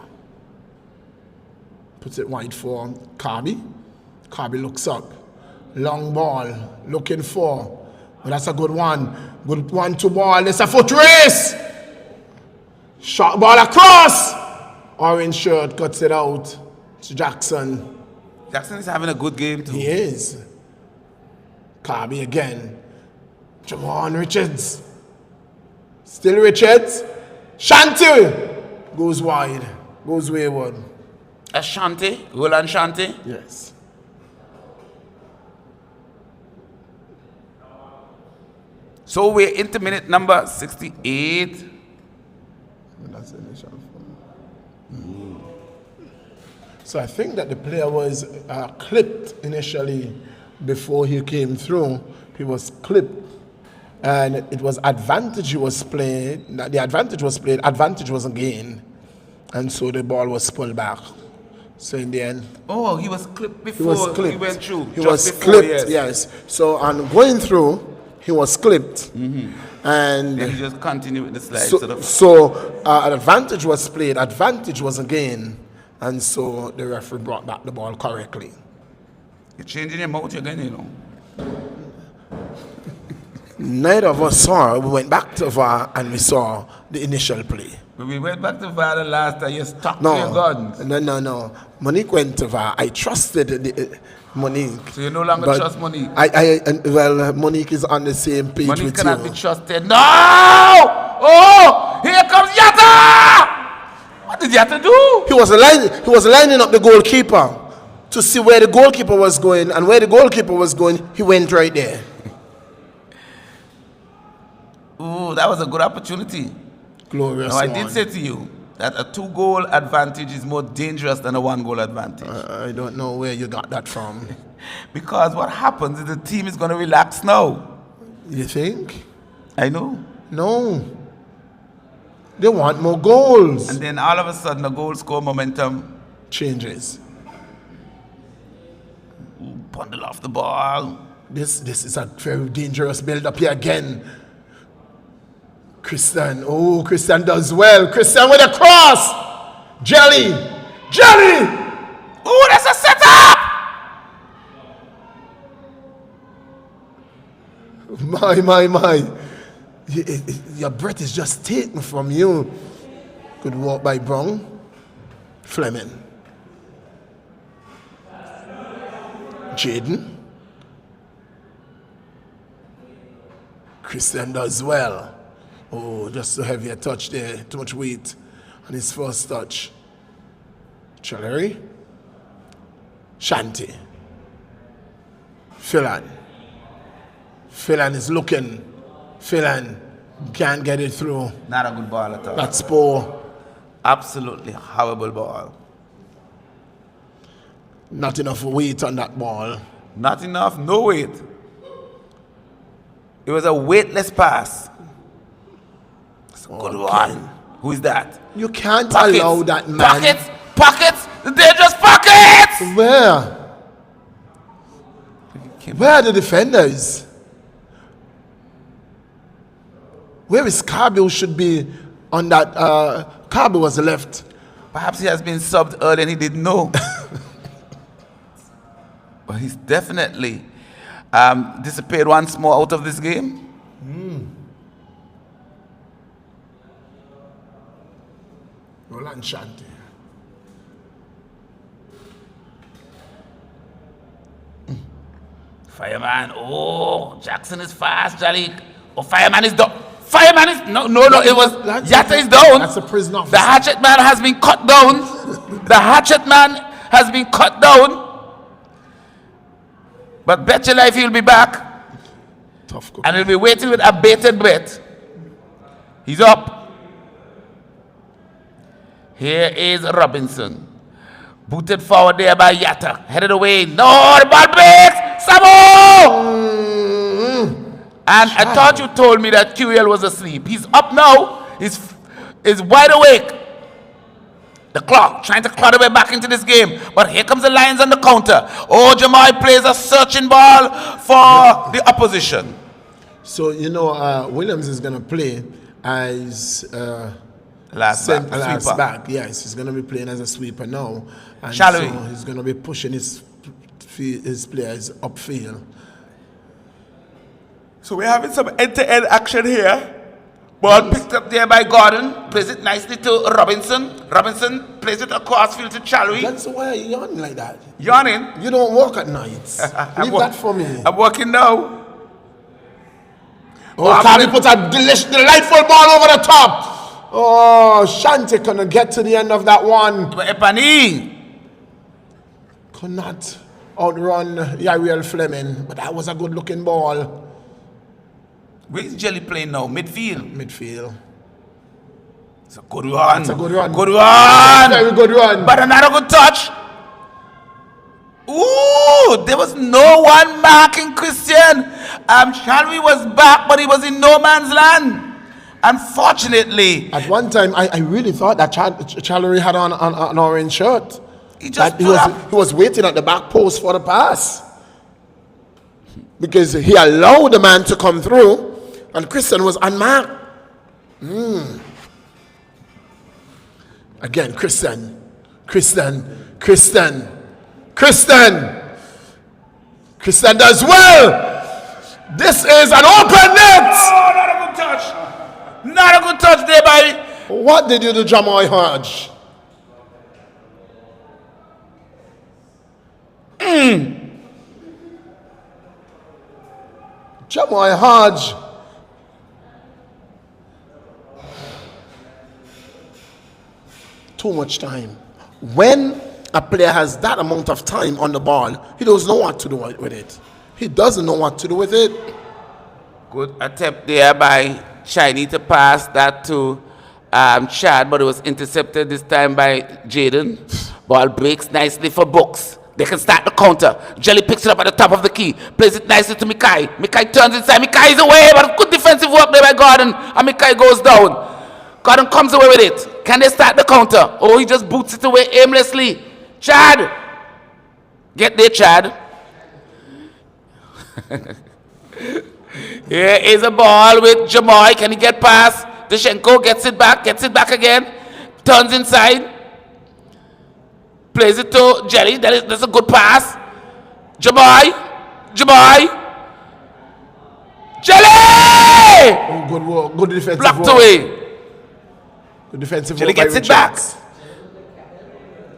Puts it wide for Kirby. Kirby looks up. Long ball. Looking for. But that's a good one. Good 1-2 ball. It's a foot race. Short ball across. Orange shirt cuts it out. It's Jackson. Jackson is having a good game too. He is. Kirby again. Javon Richards. Still Richards. Shanty goes wide. Goes wayward. Ashanti? Roland Shanti? Yes. So we're into minute number 68. That's initial. So I think that the player was clipped initially before he came through. He was clipped. And it was advantage he was played. The advantage was played. Advantage was gained. And so the ball was pulled back. So in the end. Oh, he was clipped before he went through. He was clipped, yes. So on going through, he was clipped. And then he just continued with the slide. So advantage was played. Advantage was gained. And so the referee brought back the ball correctly. You're changing your mouth again, you know. Neither of us saw. We went back to VAR and we saw the initial play. But we went back to VAR the last time. You stuck to your guns. No. Monique went to VAR. I trusted Monique. So you no longer trust Monique? Well, Monique is on the same page with you. Monique cannot be trusted. No! Oh! Here comes Yatta! What did Yatta do? He was lining up the goalkeeper to see where the goalkeeper was going, and where the goalkeeper was going, he went right there. Ooh, that was a good opportunity. Glorious. Now, I did say to you that a 2-goal advantage is more dangerous than a 1-goal advantage. I don't know where you got that from. Because what happens is the team is going to relax now. You think? I know. No. They want more goals. And then all of a sudden, the goal score momentum Changes. bundle off the ball. This is a very dangerous build-up here again. Christian. Oh, Christian does well. Christian with a cross. Jelly. Oh, that's a setup! My. Your breath is just taken from you. Good walk by Brown. Fleming. Jaden. Christian does well. Oh, just so heavy a touch there. Too much weight on his first touch. Challery. Shanti. Phelan is looking. Phelan can't get it through. Not a good ball at all. That's poor. Absolutely horrible ball. Not enough weight on that ball. Not enough, no weight. It was a weightless pass. It's a good one. Who is that? You can't allow that man. Pockets! The dangerous pockets! Where? Where are the defenders? Where is Carby, who should be on that? Carby was left. Perhaps he has been subbed early and he didn't know. But he's definitely disappeared once more out of this game. Roland Shanti. Fireman, oh, Jackson is fast, Jalik. Oh, Fireman is down. Fireman is, no, it was, Yatta is down. That's a prison officer. The hatchet man has been cut down. The hatchet man has been cut down. But bet your life he'll be back. Tough cookie. And he'll be waiting with a bated breath. He's up. Here is Robinson. Booted forward there by Yatta. Headed away. No, the ball breaks. Samo! And I thought you told me that QL was asleep. He's up now. He's wide awake. The clock, trying to claw their way back into this game. But here comes the Lions on the counter. Oh, Jamal plays a searching ball for the opposition. So, Williams is going to play as last back. Yes, he's going to be playing as a sweeper now. And Shall we? So he's going to be pushing his players upfield. So we're having some end-to-end action here. Ball picked up there by Gordon. Plays it nicely to Robinson. Robinson plays it across field to Chalwy. That's why you're yawning like that. Yawning? You don't work at nights. Leave that for me. I'm working now. Oh, Carby put a delightful ball over the top. Oh, Shanti couldn't get to the end of that one. Epani could not outrun Yariel Fleming, but that was a good-looking ball. Where's Jelly playing now? Midfield. It's a good run. It's a good run. Good run. Very good run. But another good touch. Ooh, there was no one marking Christian. Chalwy was back, but he was in no man's land. Unfortunately. At one time, I really thought that Challery had on an orange shirt. He was waiting at the back post for the pass. Because he allowed the man to come through, and Christian was unmarked. Again, Christian does well. This is an open net. Oh, not a good touch. Not a good touch there by. What did you do, Jamal Hodge? Jamal Hodge. Too much time. When a player has that amount of time on the ball, he doesn't know what to do with it. He doesn't know what to do with it. Good attempt there by Shiny to pass that to Chad, but it was intercepted this time by Jaden. Ball breaks nicely for Books. They can start the counter. Jelly picks it up at the top of the key, plays it nicely to Mikai. Mikai turns inside. Mikai is away, but good defensive work there by Gordon, and Mikai goes down. Gordon comes away with it. Can they start the counter? Oh, he just boots it away aimlessly. Chad! Get there, Chad. Here is a ball with Jamoy. Can he get past? Deshenko gets it back again. Turns inside. Plays it to Jelly. That's a good pass. Jamoy. Jelly! Oh, good work. Good defensive Blocked work. away. Good defensive Jelly work by gets it back. Richards.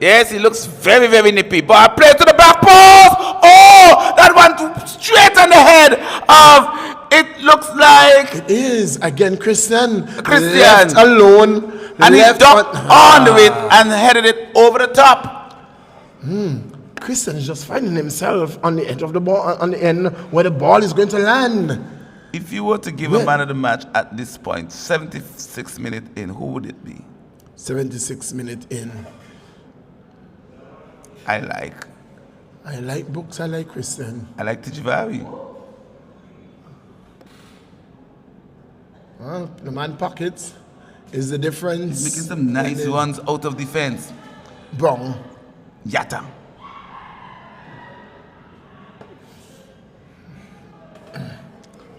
Yes, he looks very, very nippy. But play to the back post. Oh, that one straight on the head of, it looks like It is. Again, Christian. Christian. Left alone. And he left ducked onto it and headed it over the top. Christian is just finding himself on the edge of the ball, on the end where the ball is going to land. If you were to give a man of the match at this point, 76 minutes in, who would it be? 76 minutes in. I like Brooks, I like Christian. Tijivari. Well, the man pockets is the difference. Making some nice ones out of defense. Brown. Yatta.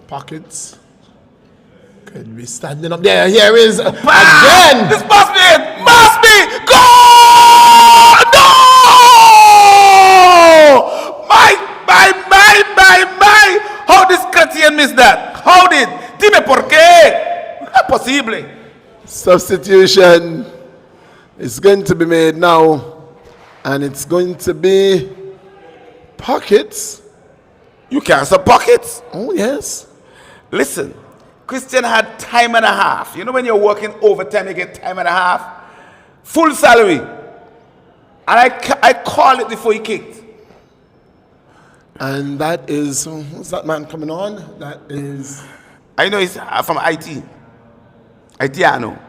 Pockets. Could be standing up there. Here is again. This must be it. Must be. Goal! No! My. How did Chrétien miss that? How did? Dime por qué. No es posible. Substitution is going to be made now. And it's going to be Pockets. You can't sub pockets. Oh, yes. Listen, Christian had time and a half. You know when you're working overtime, you get time and a half? Full salary. And I called it before he kicked. And that is, who's that man coming on? That is... I know he's from IT. Haitiano.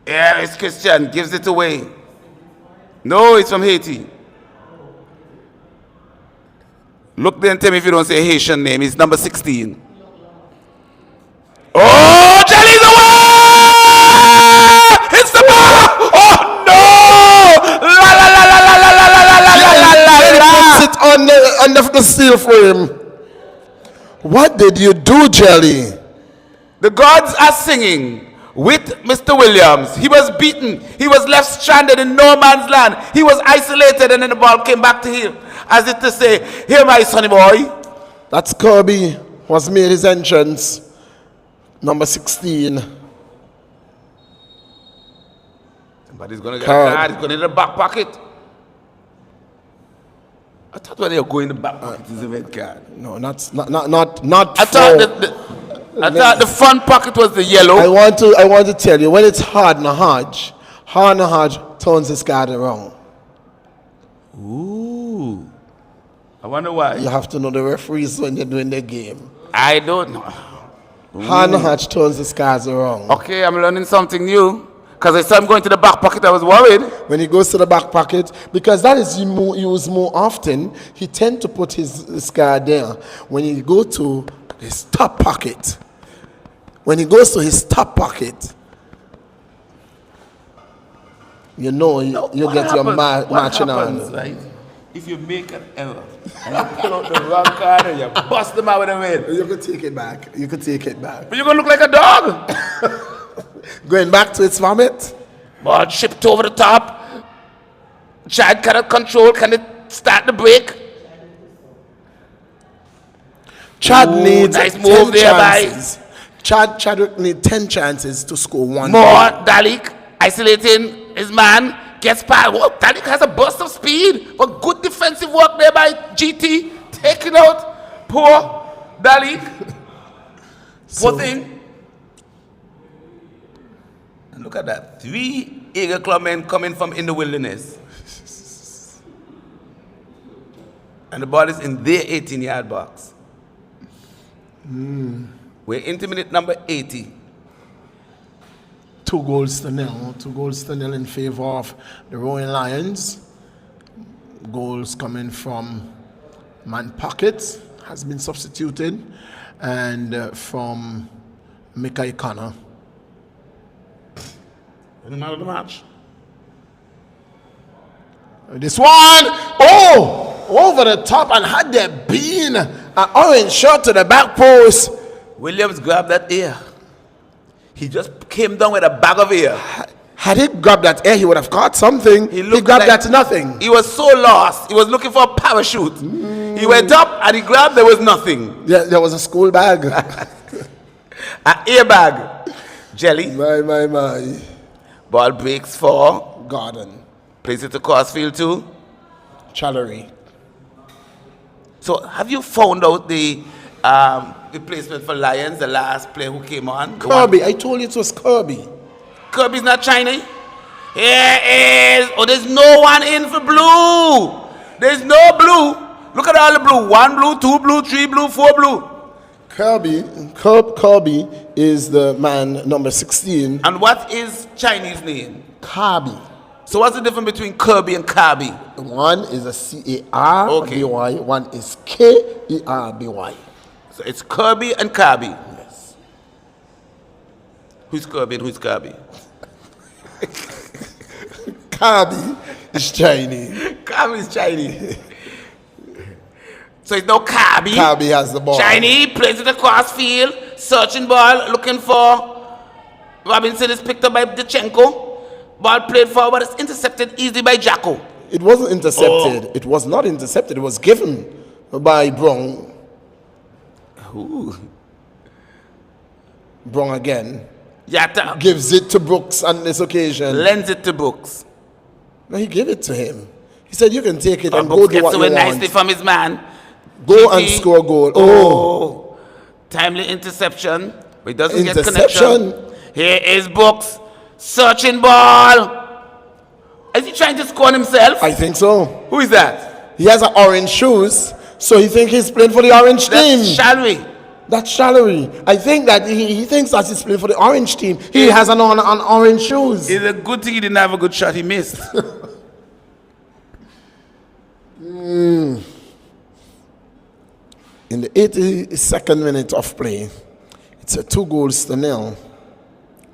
Yeah, it's Christian. Gives it away. No, it's from Haiti. Look there and tell me if you don't say a Haitian name. It's number 16. Oh, Jelly's away! It's the ball! Oh, no! La, la, la, la, la, la, la, la, la, la, la, Puts it on the steel frame. What did you do, Jelly? The gods are singing with Mr. Williams. He was beaten. He was left stranded in no man's land. He was isolated, and then the ball came back to him, as if to say, "Here, my sonny boy." That's Kirby, was made his entrance. Number 16. Somebody's going to get a card. He's going to the back pocket. I thought when they were going in the back pocket is a red card. No, not. I thought the front pocket was the yellow. I want to tell you, when it's Harden Hodge turns his card around. Ooh. I wonder why. You have to know the referees when you're doing the game. I don't know. Harden Hodge turns his cards around. Okay, I'm learning something new. Because I saw him going to the back pocket, I was worried. When he goes to the back pocket, because that is used more often, he tends to put his card there. When you go to his top pocket, you know you get your matching on. Right? If you make an error and you pull out the wrong card and you bust them out with a win. You could take it back. But you're going to look like a dog. Going back to its vomit. Ball chipped over the top. Chad cannot control. Can it start the break? Chad needs nice 10 move there chances. Chad would need 10 chances to score one. More Dalik isolating his man. Gets past. Oh, Dalik has a burst of speed. But good defensive work there by GT. Taking out poor Dalik. Poor thing. And look at that. 3 Eagle Club men coming from in the wilderness. And the ball is in their 18-yard box. We're into minute number 80. 2 goals to nil. 2 goals to nil in favor of the Rowan Lions. Goals coming from Man Pocket has been substituted, and from Mickey Connor. The man of the match. This one, over the top, and had there been an orange shot to the back post. Williams grabbed that air. He just came down with a bag of air. Had he grabbed that air, he would have caught something. He grabbed like that nothing. He was so lost. He was looking for a parachute. He went up and he grabbed, there was nothing. Yeah, there was a school bag. An air bag. Jelly. My. Ball breaks for Gordon. plays it to Crossfield too. Challery. So have you found out the replacement for Lions, the last player who came on? Kirby. I told you it was Kirby. Kirby's not Chinese. Here is. Oh, there's no one in for blue. There's no blue. Look at all the blue. 1 blue, 2 blue, 3 blue, 4 blue. Kirby is the man number 16. And what is Chinese name? Kirby. So what's the difference between Kirby and Kirby? One is a C-A-R-B-Y. Okay. One is K-E-R-B-Y. So it's Kirby and Kirby. Yes. Who's Kirby and who's Kirby? Kirby is Chinese. Kirby is Chinese. So it's no Kirby. Kirby has the ball. Chinese plays it across field, searching ball, looking for Robinson is picked up by Dichenko. Ball played forward, it's intercepted easily by Jacko. It wasn't intercepted. It was not intercepted. It was given by Brown. Ooh. Brown again. Yatta Gives it to Brooks on this occasion. lends it to Brooks. No, he gave it to him. He said, you can take it and go Brooks do what gets you away want. nicely from his man. Go GP. and score a goal. Oh. Timely interception. But he doesn't get Interception. connection. Here is Brooks. Searching ball. Is he trying to score on himself? I think so. Who is that? He has an orange shoes, so he thinks he's playing for the orange team. That's Shalry. That's Shallery. I think that he thinks that he's playing for the orange team. He has an orange shoes. It's a good thing he didn't have a good shot. He missed. In the 82nd minute of play, it's a 2 goals to nil.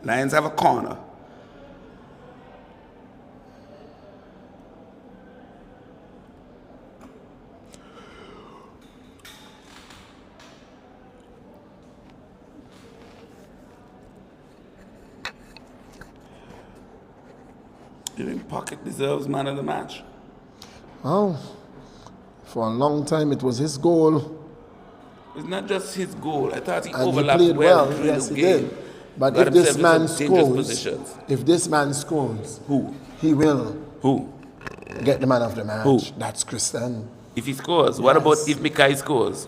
Lions have a corner. You think Pocket deserves man of the match? Oh, for a long time it was his goal. It's not just his goal. I thought he And he overlapped played well. well. During Yes, the he game. did. But Got if this himself man into some dangerous scores, positions. if this man scores, Who? he will Who? get the man of the match. Who? That's Christian. If he scores, what Yes. about if Mikai scores?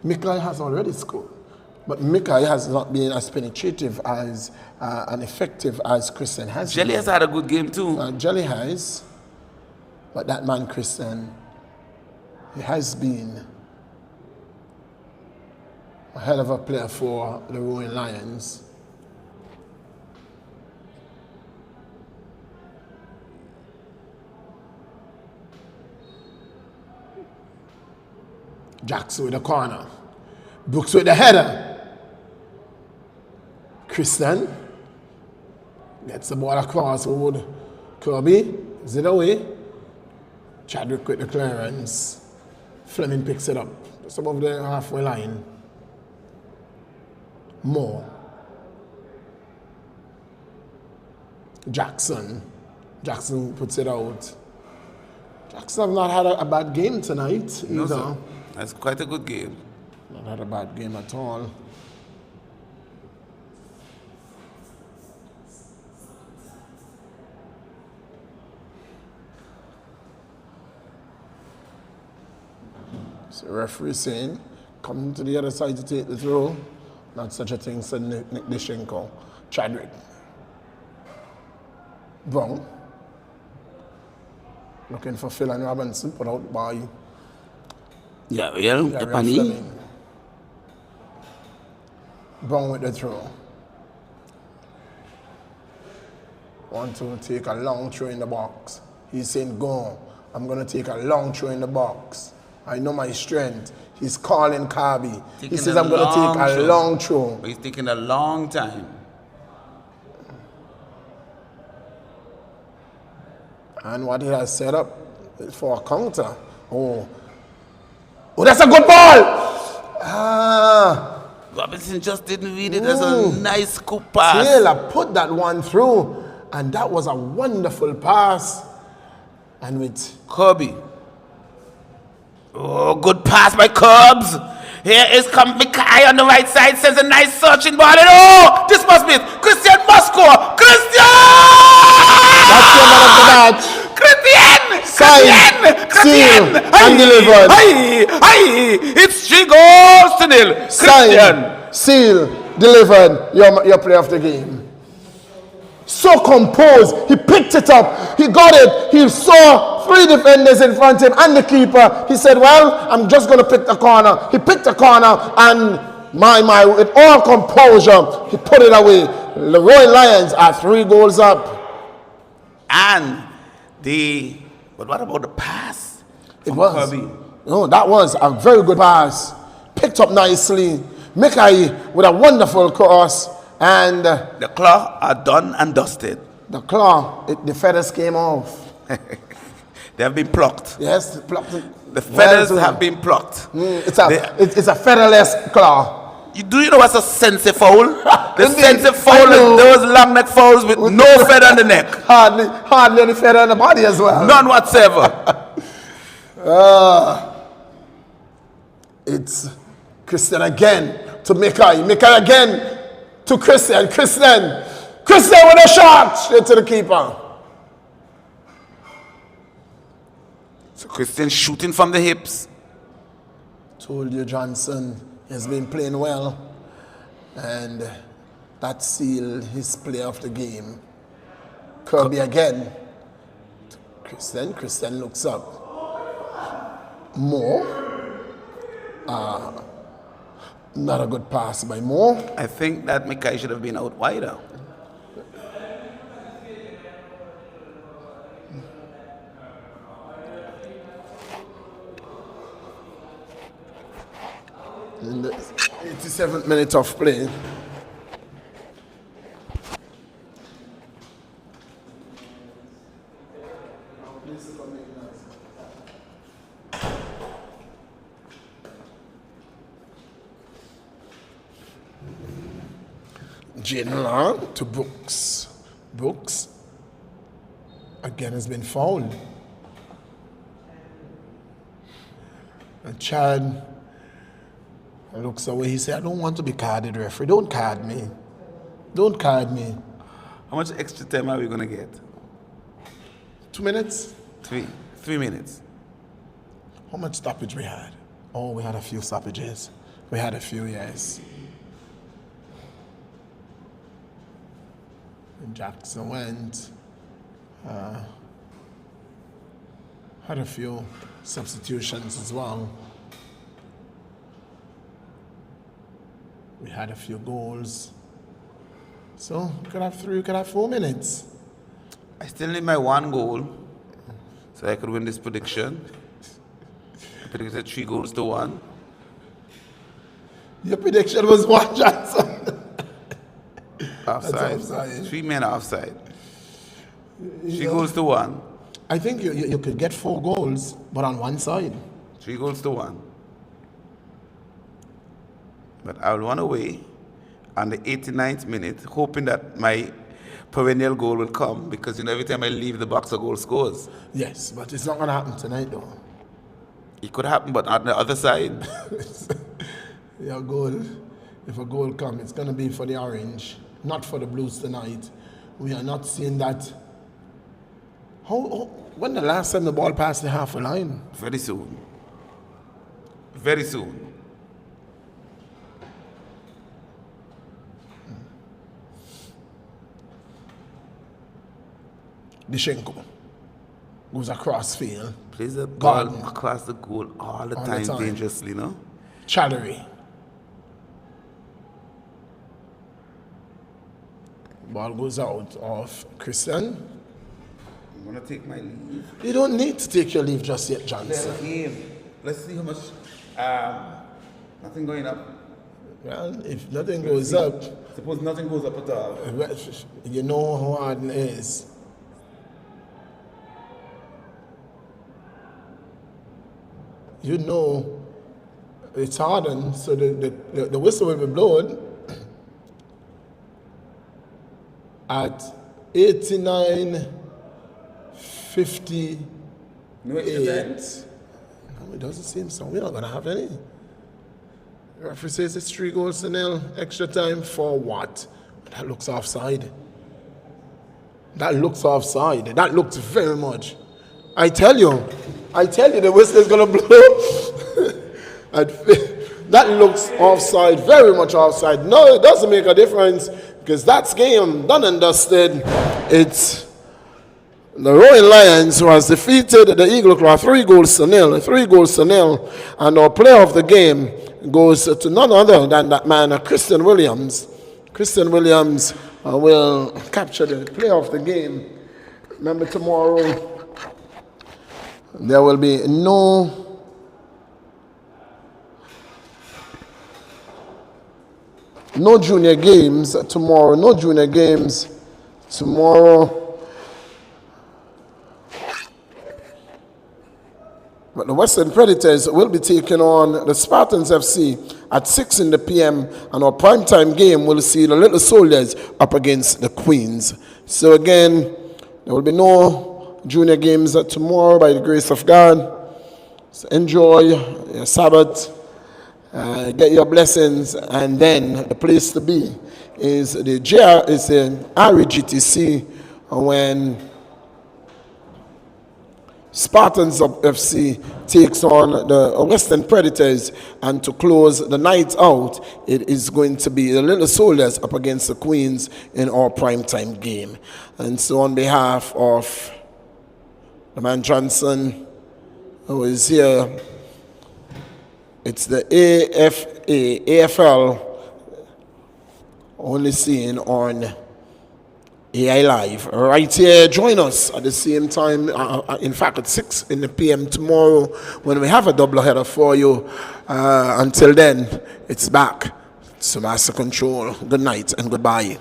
Mikai has already scored, but Mikai has not been as penetrative as and effective as Christian has. Jelly has had a good game too. Jelly has, but that man Christian, he has been a hell of a player for the Rowan Lions. Jackson with the corner. Brooks with the header. Christian gets the ball across road. Kirby is it away. Chadwick with the clearance. Fleming picks it up. Just above the halfway line. Moore. Jackson. Jackson puts it out. Jackson have not had a bad game tonight either. No, sir. That's quite a good game. Not had a bad game at all. So referee saying, coming to the other side to take the throw. Not such a thing, said Nick Dishenko. Chadwick. Brown. Looking for Phil and Robinson, put out by Yeah, Gary Japani. Fleming. Brown with the throw. want to take a long throw in the box. He's saying, go. I'm going to take a long throw in the box. I know my strength. He's calling Kabi. He says, I'm going to take a long throw. He's taking a long time. And what he has set up is for a counter. Oh, that's a good ball! Robinson just didn't read it as a nice scoop pass. Taylor put that one through, and that was a wonderful pass. And with Kirby. Oh, good pass by Cubs. Here is Mikai on the right side, sends a nice searching ball. And oh, this must be it. Christian must score. Christian! That's the man of the match. Christian! Signed, sealed, and delivered. Aye, it's 3 goals to 0. Christian. Signed, sealed, delivered. Your player of the game. So composed, he picked it up, he got it, he saw 3 defenders in front of him and the keeper. He said, well, I'm just going to pick the corner. He picked the corner and with all composure, he put it away. The Royal Lions are 3 goals up. And but what about the pass? It was. Kirby? No, that was a very good pass. Picked up nicely. Mikai with a wonderful cross. And the claw are done and dusted. The claw, the feathers came off. They have been plucked. Yes, plucked. The feathers have been plucked. It's a featherless claw. Do you know what's a sense foul? The sense foul is those long neck fouls with no feather on the neck. Hardly any feather on the body as well. None whatsoever. It's Christian again to Mikai. Mikai again to Christian. Christian with a shot straight to the keeper. So Christian shooting from the hips. Told you Johnson has been playing well, and that sealed his play of the game. Kirby again. Christian looks up. Moore. Not a good pass by Moore. I think that Mikai should have been out wider. In the 87th minute of play, Jaden Long to Brooks. Brooks again has been fouled. And Chad looks away. He said, I don't want to be carded, referee. Don't card me. Don't card me. How much extra time are we going to get? 2 minutes? 3 minutes. How much stoppage we had? Oh, we had a few stoppages. We had a few, yes. And Jackson went. Had a few substitutions as well. We had a few goals. So we could have 3, we could have 4 minutes. I still need my 1 goal so I could win this prediction. I predicted 3 goals to 1. Your prediction was 1, Johnson. Offside. 3 men offside. 3 goals to 1. I think you could get 4 goals, but on one side. 3 goals to 1. But I'll run away on the 89th minute, hoping that my perennial goal will come, because every time I leave the box, a goal scores. Yes, but it's not going to happen tonight, though. It could happen, but on the other side. Your goal, if a goal comes, it's going to be for the Orange, not for the Blues tonight. We are not seeing that. When the last time the ball passed the half a line? Very soon. Very soon. Dishenko goes across field. Plays the ball across the goal all the time dangerously, no? Challery. Ball goes out of Christian. I'm going to take my leave. You don't need to take your leave just yet, Johnson. Little game. Let's see how much. Nothing going up. Well, if nothing goes up, Suppose nothing goes up at all. you know how hard it is. You know it's hardened, so the whistle will be blown at 89:58. No extra time? No, it doesn't seem so. We're not going to have any. The referee says it's 3-0. Extra time for what? That looks offside. That looks offside. That looks very much. I tell you, the whistle is going to blow. That looks offside, very much offside. No, it doesn't make a difference because that's game done and dusted. It's the Royal Lions who has defeated the Eagle Claw 3-0. 3-0. And our player of the game goes to none other than that man, Christian Williams. Christian Williams will capture the player of the game. Remember, tomorrow there will be no junior games tomorrow. No junior games tomorrow. But the Western Predators will be taking on the Spartans FC at 6 p.m. and our primetime game will see the Little Soldiers up against the Queens. So again, there will be no junior games tomorrow by the grace of God. So enjoy your Sabbath, get your blessings, and then the place to be is the REGTC when Spartans FC takes on the Western Predators, and to close the night out, it is going to be the Little Soldiers up against the Queens in our primetime game. And so on behalf of the man Johnson, who is here, it's the AFL, only seen on AI Live right here. Join us at the same time, in fact at 6 p.m. tomorrow when we have a double header for you. Until then, it's back to Master Control. Good night and goodbye.